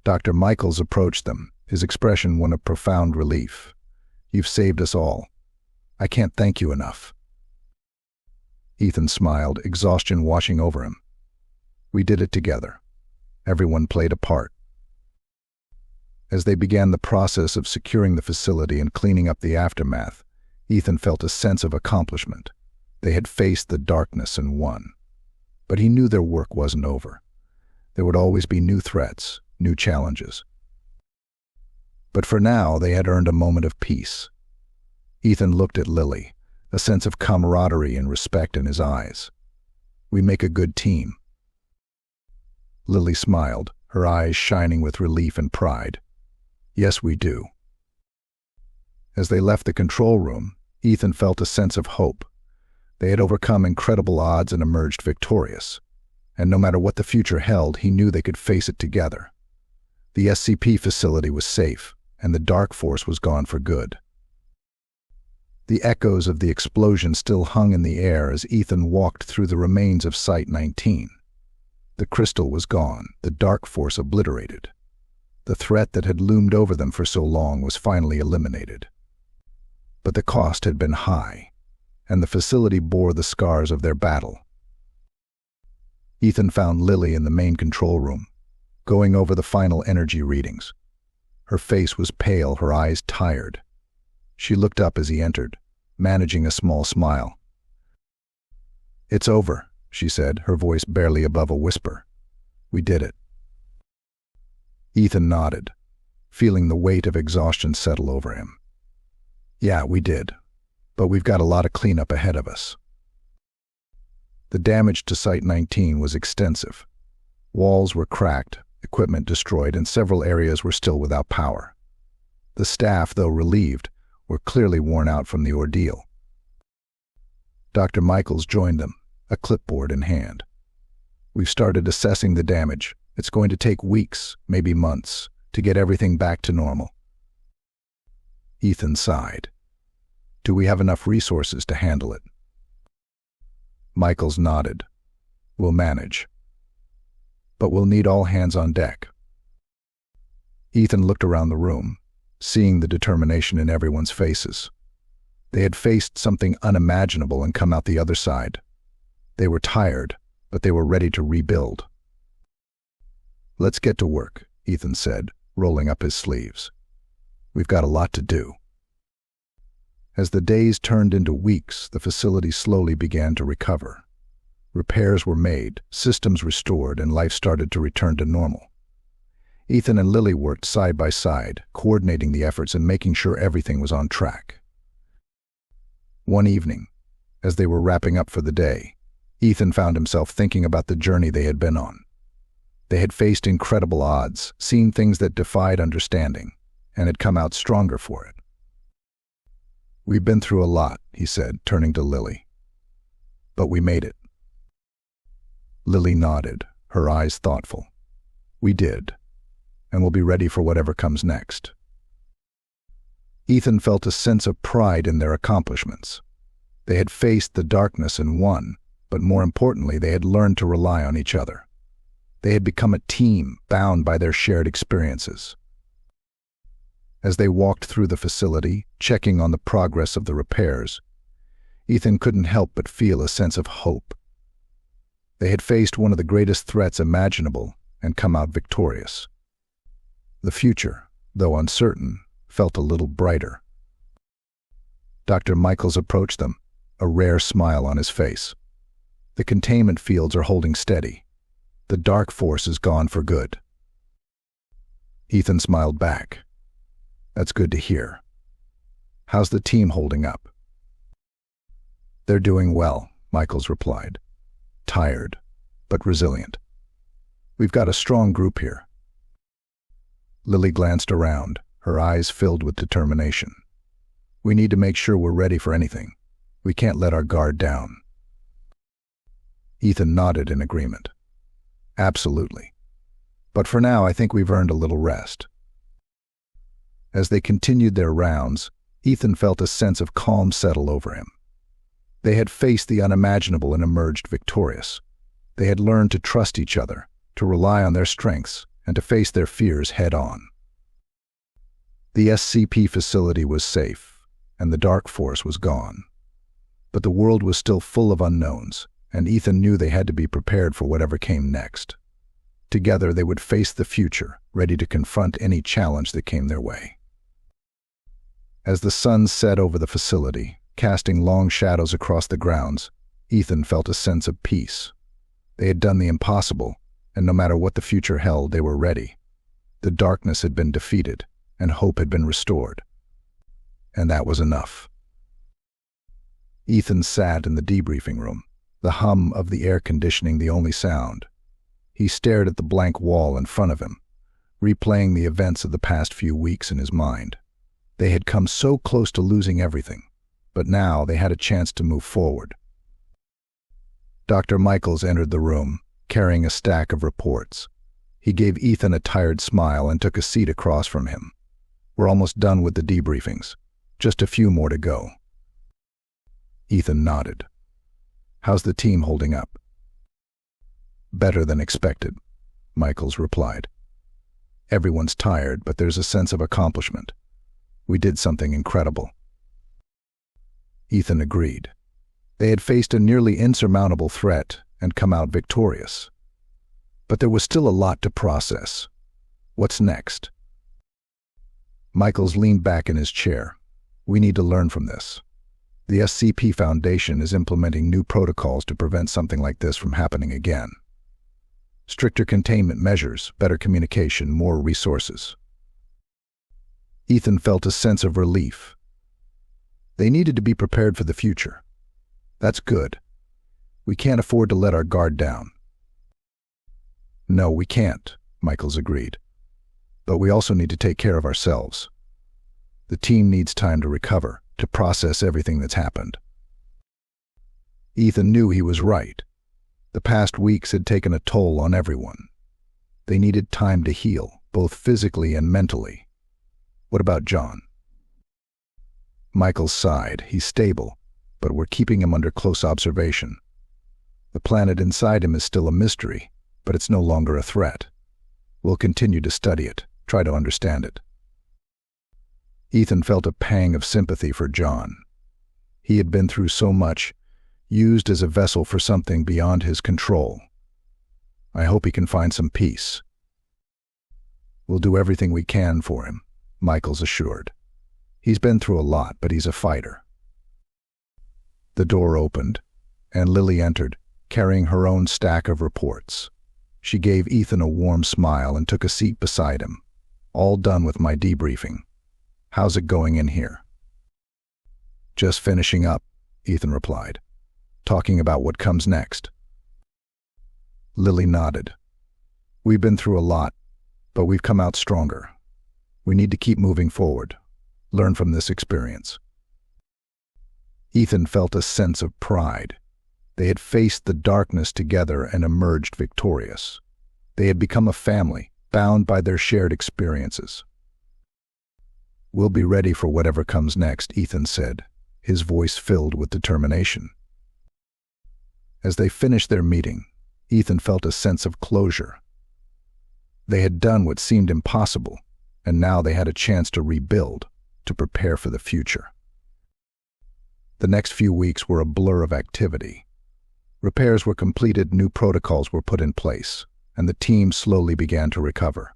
S1: Dr. Michaels approached them, his expression one of profound relief. "You've saved us all. I can't thank you enough." Ethan smiled, exhaustion washing over him. "We did it together. Everyone played a part." As they began the process of securing the facility and cleaning up the aftermath, Ethan felt a sense of accomplishment. They had faced the darkness and won. But he knew their work wasn't over. There would always be new threats, new challenges. But for now, they had earned a moment of peace. Ethan looked at Lily, a sense of camaraderie and respect in his eyes. "We make a good team." Lily smiled, her eyes shining with relief and pride. "Yes, we do." As they left the control room, Ethan felt a sense of hope. They had overcome incredible odds and emerged victorious. And no matter what the future held, he knew they could face it together. The SCP facility was safe, and the dark force was gone for good. The echoes of the explosion still hung in the air as Ethan walked through the remains of Site-19. The crystal was gone, the dark force obliterated. The threat that had loomed over them for so long was finally eliminated. But the cost had been high, and the facility bore the scars of their battle. Ethan found Lily in the main control room, going over the final energy readings. Her face was pale, her eyes tired. She looked up as he entered, managing a small smile. "It's over," she said, her voice barely above a whisper. "We did it." Ethan nodded, feeling the weight of exhaustion settle over him. "Yeah, we did. But we've got a lot of cleanup ahead of us." The damage to Site-19 was extensive. Walls were cracked, equipment destroyed, and several areas were still without power. The staff, though relieved, were clearly worn out from the ordeal. Dr. Michaels joined them, a clipboard in hand. "We've started assessing the damage. It's going to take weeks, maybe months, to get everything back to normal." Ethan sighed. "Do we have enough resources to handle it?" Michaels nodded. "We'll manage. But we'll need all hands on deck." Ethan looked around the room, seeing the determination in everyone's faces. They had faced something unimaginable and come out the other side. They were tired, but they were ready to rebuild. "Let's get to work," Ethan said, rolling up his sleeves. "We've got a lot to do." As the days turned into weeks, the facility slowly began to recover. Repairs were made, systems restored, and life started to return to normal. Ethan and Lily worked side by side, coordinating the efforts and making sure everything was on track. One evening, as they were wrapping up for the day, Ethan found himself thinking about the journey they had been on. They had faced incredible odds, seen things that defied understanding, and had come out stronger for it. "We've been through a lot," he said, turning to Lily. "But we made it." Lily nodded, her eyes thoughtful. "We did, and we'll be ready for whatever comes next." Ethan felt a sense of pride in their accomplishments. They had faced the darkness and won, but more importantly, they had learned to rely on each other. They had become a team bound by their shared experiences. As they walked through the facility, checking on the progress of the repairs, Ethan couldn't help but feel a sense of hope. They had faced one of the greatest threats imaginable and come out victorious. The future, though uncertain, felt a little brighter. Dr. Michaels approached them, a rare smile on his face. The containment fields are holding steady. The dark force is gone for good. Ethan smiled back. That's good to hear. How's the team holding up? They're doing well, Michaels replied. Tired, but resilient. We've got a strong group here. Lily glanced around, her eyes filled with determination. We need to make sure we're ready for anything. We can't let our guard down. Ethan nodded in agreement. Absolutely. But for now, I think we've earned a little rest. As they continued their rounds, Ethan felt a sense of calm settle over him. They had faced the unimaginable and emerged victorious. They had learned to trust each other, to rely on their strengths, and to face their fears head-on. The SCP facility was safe, and the dark force was gone. But the world was still full of unknowns, and Ethan knew they had to be prepared for whatever came next. Together they would face the future, ready to confront any challenge that came their way. As the sun set over the facility, casting long shadows across the grounds, Ethan felt a sense of peace. They had done the impossible, and no matter what the future held, they were ready. The darkness had been defeated, and hope had been restored. And that was enough. Ethan sat in the debriefing room, the hum of the air conditioning the only sound. He stared at the blank wall in front of him, replaying the events of the past few weeks in his mind. They had come so close to losing everything, but now they had a chance to move forward. Dr. Michaels entered the room, carrying a stack of reports. He gave Ethan a tired smile and took a seat across from him. We're almost done with the debriefings. Just a few more to go. Ethan nodded. How's the team holding up? Better than expected, Michaels replied. Everyone's tired, but there's a sense of accomplishment. We did something incredible. Ethan agreed. They had faced a nearly insurmountable threat and come out victorious. But there was still a lot to process. What's next? Michaels leaned back in his chair. We need to learn from this. The SCP Foundation is implementing new protocols to prevent something like this from happening again. Stricter containment measures, better communication, more resources. Ethan felt a sense of relief. They needed to be prepared for the future. That's good. We can't afford to let our guard down. No, we can't, Michaels agreed. But we also need to take care of ourselves. The team needs time to recover, to process everything that's happened. Ethan knew he was right. The past weeks had taken a toll on everyone. They needed time to heal, both physically and mentally. What about John? Michaels sighed. He's stable, but we're keeping him under close observation. The planet inside him is still a mystery, but it's no longer a threat. We'll continue to study it, try to understand it. Ethan felt a pang of sympathy for John. He had been through so much, used as a vessel for something beyond his control. I hope he can find some peace. We'll do everything we can for him, Michaels assured. He's been through a lot, but he's a fighter. The door opened, and Lily entered, carrying her own stack of reports. She gave Ethan a warm smile and took a seat beside him. All done with my debriefing. How's it going in here? Just finishing up, Ethan replied. Talking about what comes next. Lily nodded. We've been through a lot, but we've come out stronger. We need to keep moving forward. Learn from this experience. Ethan felt a sense of pride. They had faced the darkness together and emerged victorious. They had become a family, bound by their shared experiences. We'll be ready for whatever comes next, Ethan said, his voice filled with determination. As they finished their meeting, Ethan felt a sense of closure. They had done what seemed impossible, and now they had a chance to rebuild, to prepare for the future. The next few weeks were a blur of activity. Repairs were completed, new protocols were put in place, and the team slowly began to recover.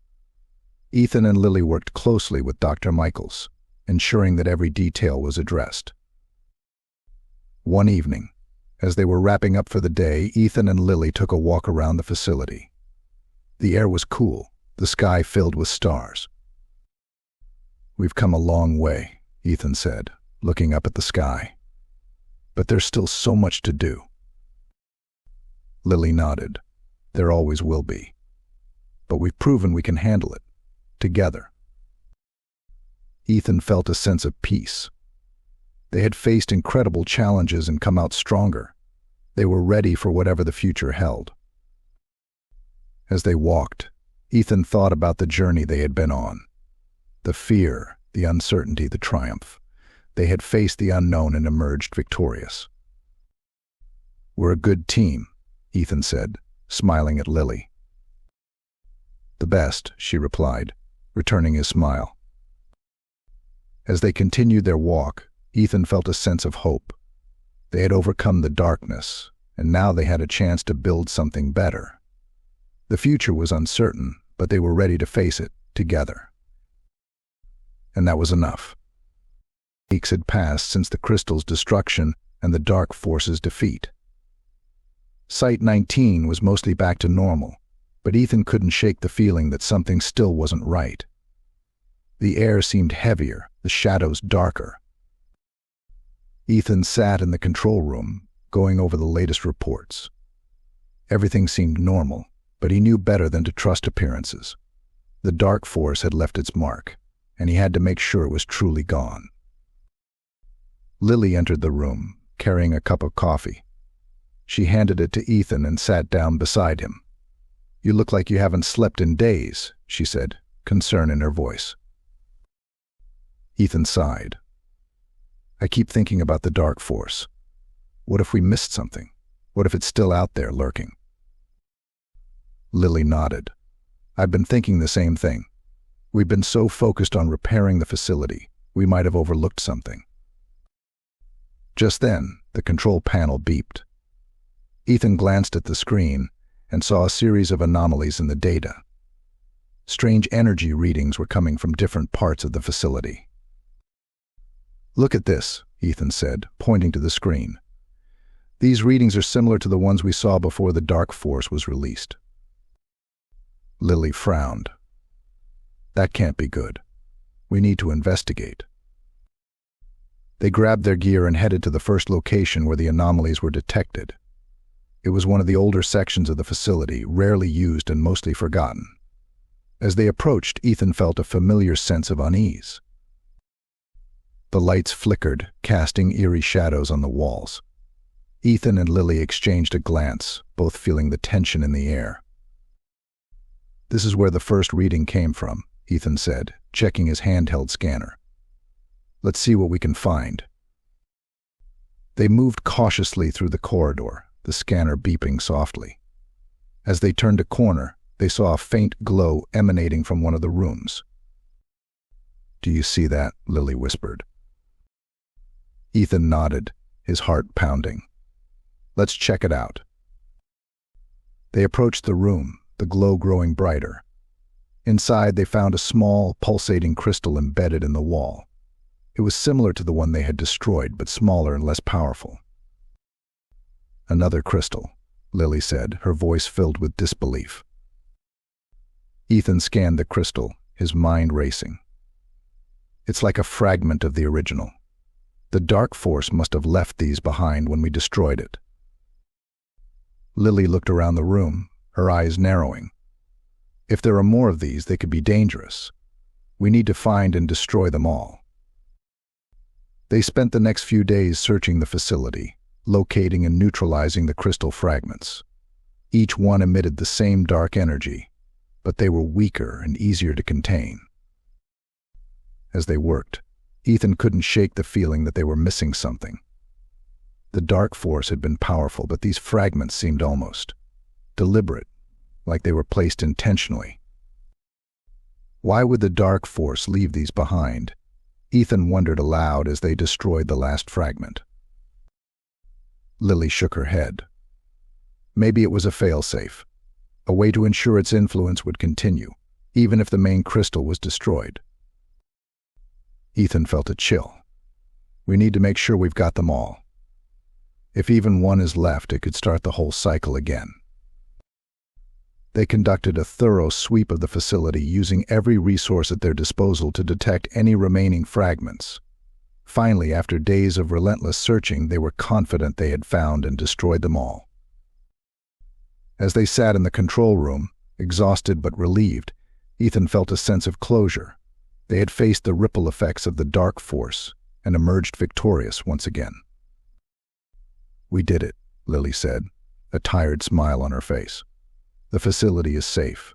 S1: Ethan and Lily worked closely with Dr. Michaels, ensuring that every detail was addressed. One evening, as they were wrapping up for the day, Ethan and Lily took a walk around the facility. The air was cool, the sky filled with stars. "We've come a long way," Ethan said, looking up at the sky. "But there's still so much to do." Lily nodded. "There always will be. But we've proven we can handle it, together." Ethan felt a sense of peace. They had faced incredible challenges and come out stronger. They were ready for whatever the future held. As they walked, Ethan thought about the journey they had been on. The fear, the uncertainty, the triumph. They had faced the unknown and emerged victorious. "We're a good team," Ethan said, smiling at Lily. "The best," she replied, returning his smile. As they continued their walk, Ethan felt a sense of hope. They had overcome the darkness, and now they had a chance to build something better. The future was uncertain, but they were ready to face it together. And that was enough. Weeks had passed since the crystal's destruction and the dark force's defeat. Site-19 was mostly back to normal, but Ethan couldn't shake the feeling that something still wasn't right. The air seemed heavier, the shadows darker. Ethan sat in the control room, going over the latest reports. Everything seemed normal, but he knew better than to trust appearances. The dark force had left its mark, and he had to make sure it was truly gone. Lily entered the room, carrying a cup of coffee. She handed it to Ethan and sat down beside him. "You look like you haven't slept in days," she said, concern in her voice. Ethan sighed. "I keep thinking about the dark force. What if we missed something? What if it's still out there lurking?" Lily nodded. "I've been thinking the same thing. We've been so focused on repairing the facility, we might have overlooked something." Just then, the control panel beeped. Ethan glanced at the screen and saw a series of anomalies in the data. Strange energy readings were coming from different parts of the facility. "Look at this," Ethan said, pointing to the screen. "These readings are similar to the ones we saw before the dark force was released." Lily frowned. "That can't be good. We need to investigate." They grabbed their gear and headed to the first location where the anomalies were detected. It was one of the older sections of the facility, rarely used and mostly forgotten. As they approached, Ethan felt a familiar sense of unease. The lights flickered, casting eerie shadows on the walls. Ethan and Lily exchanged a glance, both feeling the tension in the air. "This is where the first reading came from," Ethan said, checking his handheld scanner. "Let's see what we can find." They moved cautiously through the corridor, the scanner beeping softly. As they turned a corner, they saw a faint glow emanating from one of the rooms. "Do you see that?" Lily whispered. Ethan nodded, his heart pounding. "Let's check it out." They approached the room, the glow growing brighter. Inside, they found a small, pulsating crystal embedded in the wall. It was similar to the one they had destroyed, but smaller and less powerful. "Another crystal," Lily said, her voice filled with disbelief. Ethan scanned the crystal, his mind racing. "It's like a fragment of the original. The dark force must have left these behind when we destroyed it." Lily looked around the room, her eyes narrowing. "If there are more of these, they could be dangerous. We need to find and destroy them all." They spent the next few days searching the facility, locating and neutralizing the crystal fragments. Each one emitted the same dark energy, but they were weaker and easier to contain. As they worked, Ethan couldn't shake the feeling that they were missing something. The dark force had been powerful, but these fragments seemed almost deliberate, like they were placed intentionally. Why would the dark force leave these behind? Ethan wondered aloud as they destroyed the last fragment. Lily shook her head. Maybe it was a failsafe, a way to ensure its influence would continue, even if the main crystal was destroyed. Ethan felt a chill. We need to make sure we've got them all. If even one is left, it could start the whole cycle again. They conducted a thorough sweep of the facility, using every resource at their disposal to detect any remaining fragments. Finally, after days of relentless searching, they were confident they had found and destroyed them all. As they sat in the control room, exhausted but relieved, Ethan felt a sense of closure. They had faced the ripple effects of the dark force and emerged victorious once again. "We did it," Lily said, a tired smile on her face. "The facility is safe."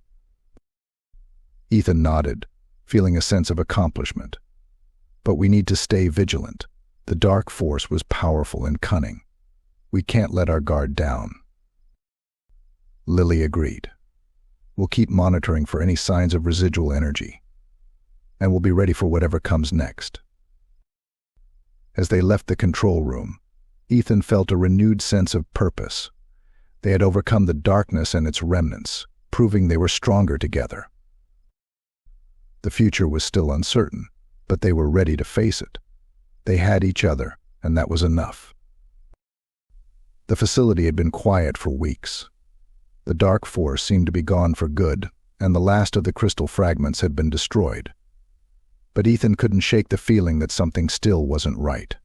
S1: Ethan nodded, feeling a sense of accomplishment. "But we need to stay vigilant. The dark force was powerful and cunning. We can't let our guard down." Lily agreed. "We'll keep monitoring for any signs of residual energy, and we'll be ready for whatever comes next." As they left the control room, Ethan felt a renewed sense of purpose. They had overcome the darkness and its remnants, proving they were stronger together. The future was still uncertain, but they were ready to face it. They had each other, and that was enough. The facility had been quiet for weeks. The dark force seemed to be gone for good, and the last of the crystal fragments had been destroyed. But Ethan couldn't shake the feeling that something still wasn't right.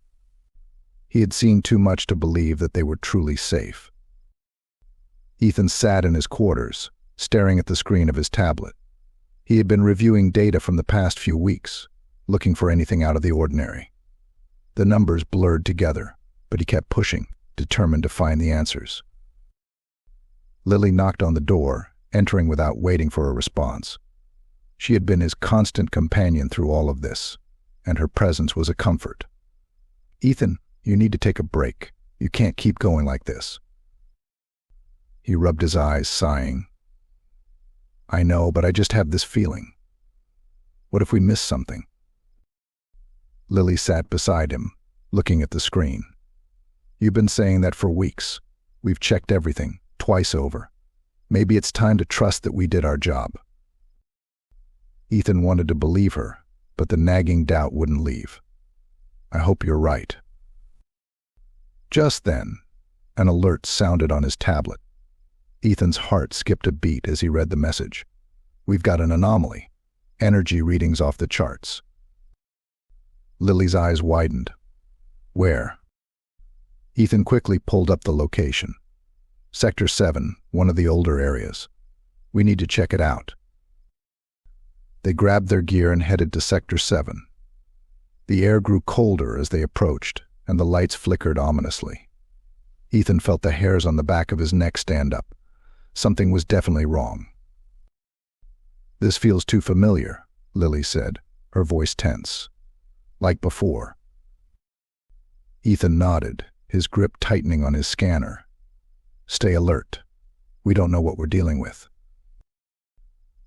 S1: He had seen too much to believe that they were truly safe. Ethan sat in his quarters, staring at the screen of his tablet. He had been reviewing data from the past few weeks, looking for anything out of the ordinary. The numbers blurred together, but he kept pushing, determined to find the answers. Lily knocked on the door, entering without waiting for a response. She had been his constant companion through all of this, and her presence was a comfort. "Ethan, you need to take a break. You can't keep going like this." He rubbed his eyes, sighing. "I know, but I just have this feeling. What if we miss something?" Lily sat beside him, looking at the screen. "You've been saying that for weeks. We've checked everything, twice over. Maybe it's time to trust that we did our job." Ethan wanted to believe her, but the nagging doubt wouldn't leave. "I hope you're right." Just then, an alert sounded on his tablet. Ethan's heart skipped a beat as he read the message. "We've got an anomaly. Energy readings off the charts." Lily's eyes widened. "Where?" Ethan quickly pulled up the location. "Sector 7, one of the older areas. We need to check it out." They grabbed their gear and headed to Sector 7. The air grew colder as they approached, and the lights flickered ominously. Ethan felt the hairs on the back of his neck stand up. Something was definitely wrong. "This feels too familiar," Lily said, her voice tense. "Like before." Ethan nodded, his grip tightening on his scanner. "Stay alert. We don't know what we're dealing with."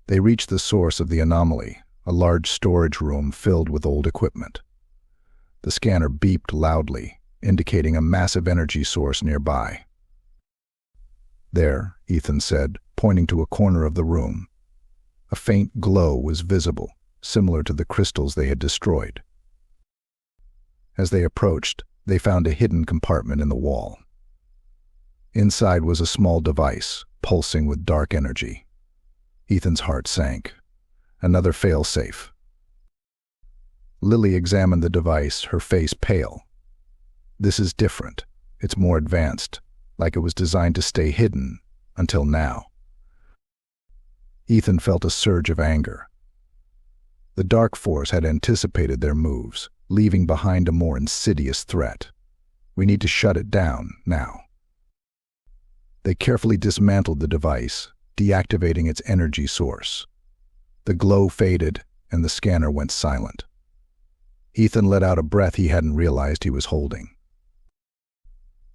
S1: They reached the source of the anomaly, a large storage room filled with old equipment. The scanner beeped loudly, indicating a massive energy source nearby. "There," Ethan said, pointing to a corner of the room. A faint glow was visible, similar to the crystals they had destroyed. As they approached, they found a hidden compartment in the wall. Inside was a small device, pulsing with dark energy. Ethan's heart sank. Another fail-safe. Lily examined the device, her face pale. "This is different. It's more advanced, like it was designed to stay hidden, until now." Ethan felt a surge of anger. The dark force had anticipated their moves, leaving behind a more insidious threat. "We need to shut it down, now." They carefully dismantled the device, deactivating its energy source. The glow faded, and the scanner went silent. Ethan let out a breath he hadn't realized he was holding.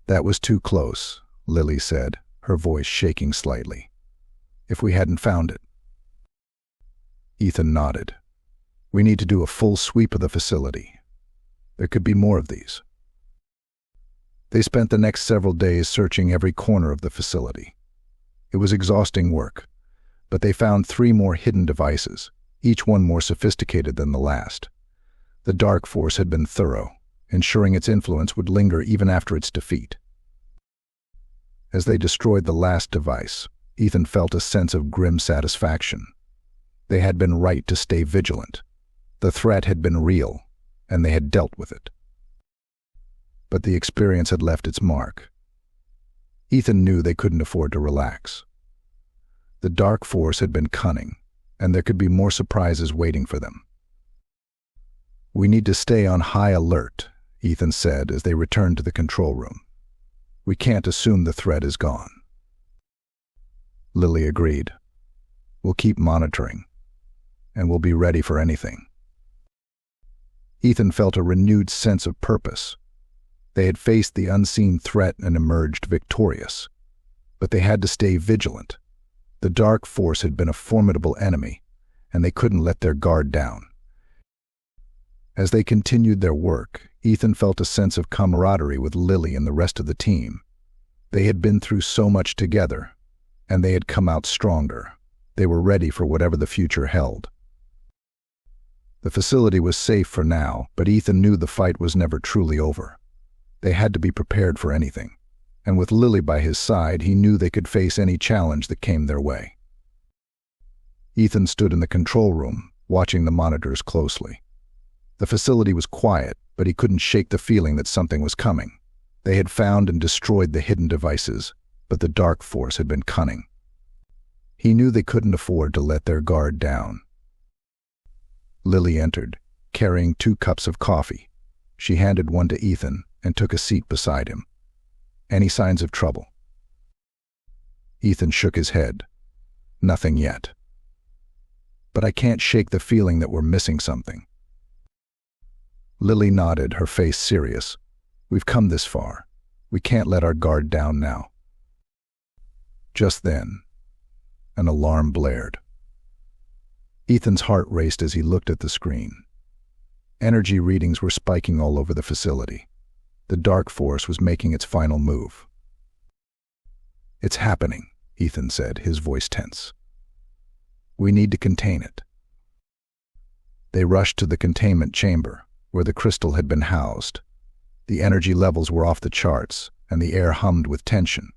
S1: "That was too close," Lily said, her voice shaking slightly. "If we hadn't found it." Ethan nodded. We need to do a full sweep of the facility. There could be more of these. They spent the next several days searching every corner of the facility. It was exhausting work, but they found 3 more hidden devices, each one more sophisticated than the last. The Dark Force had been thorough, ensuring its influence would linger even after its defeat. As they destroyed the last device, Ethan felt a sense of grim satisfaction. They had been right to stay vigilant. The threat had been real, and they had dealt with it. But the experience had left its mark. Ethan knew they couldn't afford to relax. The Dark Force had been cunning, and there could be more surprises waiting for them. We need to stay on high alert, Ethan said as they returned to the control room. We can't assume the threat is gone. Lily agreed. We'll keep monitoring, and we'll be ready for anything. Ethan felt a renewed sense of purpose. They had faced the unseen threat and emerged victorious. But they had to stay vigilant. The Dark Force had been a formidable enemy, and they couldn't let their guard down. As they continued their work, Ethan felt a sense of camaraderie with Lily and the rest of the team. They had been through so much together, and they had come out stronger. They were ready for whatever the future held. The facility was safe for now, but Ethan knew the fight was never truly over. They had to be prepared for anything, and with Lily by his side, he knew they could face any challenge that came their way. Ethan stood in the control room, watching the monitors closely. The facility was quiet, but he couldn't shake the feeling that something was coming. They had found and destroyed the hidden devices, but the Dark Force had been cunning. He knew they couldn't afford to let their guard down. Lily entered, carrying 2 cups of coffee. She handed one to Ethan and took a seat beside him. Any signs of trouble? Ethan shook his head. Nothing yet. But I can't shake the feeling that we're missing something. Lily nodded, her face serious. We've come this far. We can't let our guard down now. Just then, an alarm blared. Ethan's heart raced as he looked at the screen. Energy readings were spiking all over the facility. The Dark Force was making its final move. It's happening, Ethan said, his voice tense. We need to contain it. They rushed to the containment chamber, where the crystal had been housed. The energy levels were off the charts, and the air hummed with tension.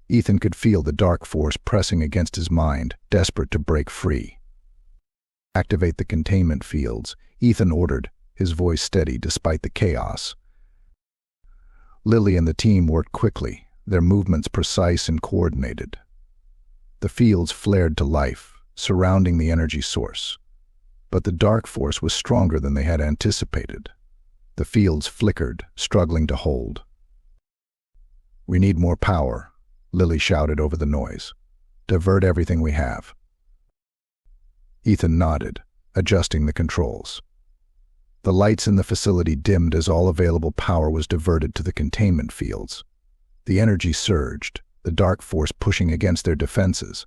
S1: Ethan could feel the Dark Force pressing against his mind, desperate to break free. Activate the containment fields, Ethan ordered, his voice steady despite the chaos. Lily and the team worked quickly, their movements precise and coordinated. The fields flared to life, surrounding the energy source. But the Dark Force was stronger than they had anticipated. The fields flickered, struggling to hold. We need more power, Lily shouted over the noise. Divert everything we have. Ethan nodded, adjusting the controls. The lights in the facility dimmed as all available power was diverted to the containment fields. The energy surged, the Dark Force pushing against their defenses.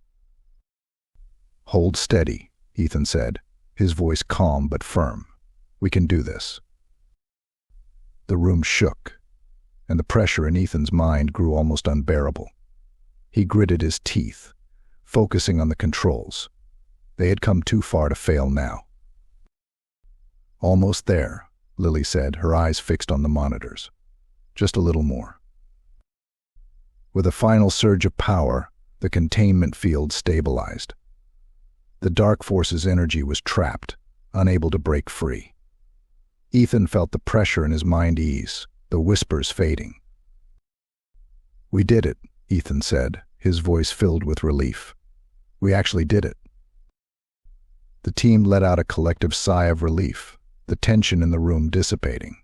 S1: Hold steady, Ethan said, his voice calm but firm. We can do this. The room shook, and the pressure in Ethan's mind grew almost unbearable. He gritted his teeth, focusing on the controls. They had come too far to fail now. Almost there, Lily said, her eyes fixed on the monitors. Just a little more. With a final surge of power, the containment field stabilized. The Dark Force's energy was trapped, unable to break free. Ethan felt the pressure in his mind ease, the whispers fading. We did it, Ethan said, his voice filled with relief. We actually did it. The team let out a collective sigh of relief, the tension in the room dissipating.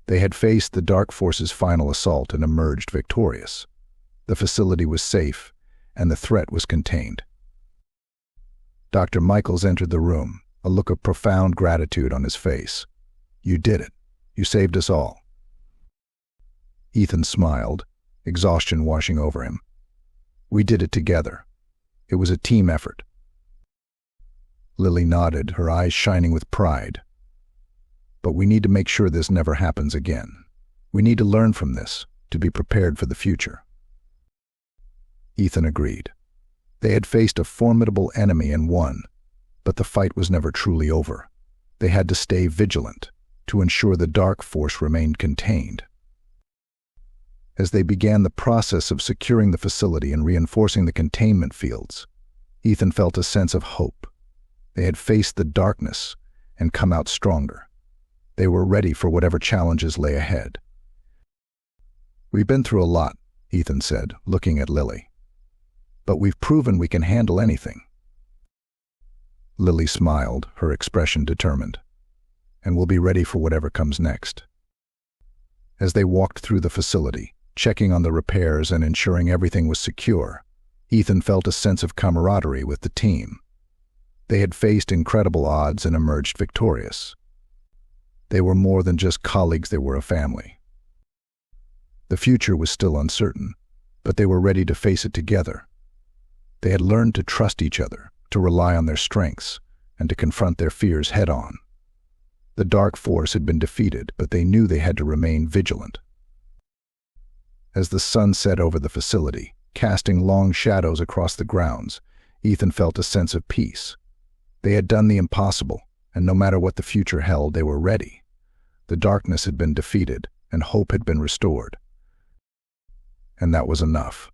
S1: They had faced the Dark Force's final assault and emerged victorious. The facility was safe, and the threat was contained. Dr. Michaels entered the room, a look of profound gratitude on his face. You did it. You saved us all. Ethan smiled, exhaustion washing over him. We did it together. It was a team effort. Lily nodded, her eyes shining with pride. But we need to make sure this never happens again. We need to learn from this, to be prepared for the future. Ethan agreed. They had faced a formidable enemy and won, but the fight was never truly over. They had to stay vigilant, to ensure the dark force remained contained. As they began the process of securing the facility and reinforcing the containment fields, Ethan felt a sense of hope. They had faced the darkness and come out stronger. They were ready for whatever challenges lay ahead. "We've been through a lot," Ethan said, looking at Lily. "But we've proven we can handle anything." Lily smiled, her expression determined. "And we'll be ready for whatever comes next." As they walked through the facility, checking on the repairs and ensuring everything was secure, Ethan felt a sense of camaraderie with the team. They had faced incredible odds and emerged victorious. They were more than just colleagues, they were a family. The future was still uncertain, but they were ready to face it together. They had learned to trust each other, to rely on their strengths, and to confront their fears head-on. The dark force had been defeated, but they knew they had to remain vigilant. As the sun set over the facility, casting long shadows across the grounds, Ethan felt a sense of peace. They had done the impossible, and no matter what the future held, they were ready. The darkness had been defeated, and hope had been restored. And that was enough.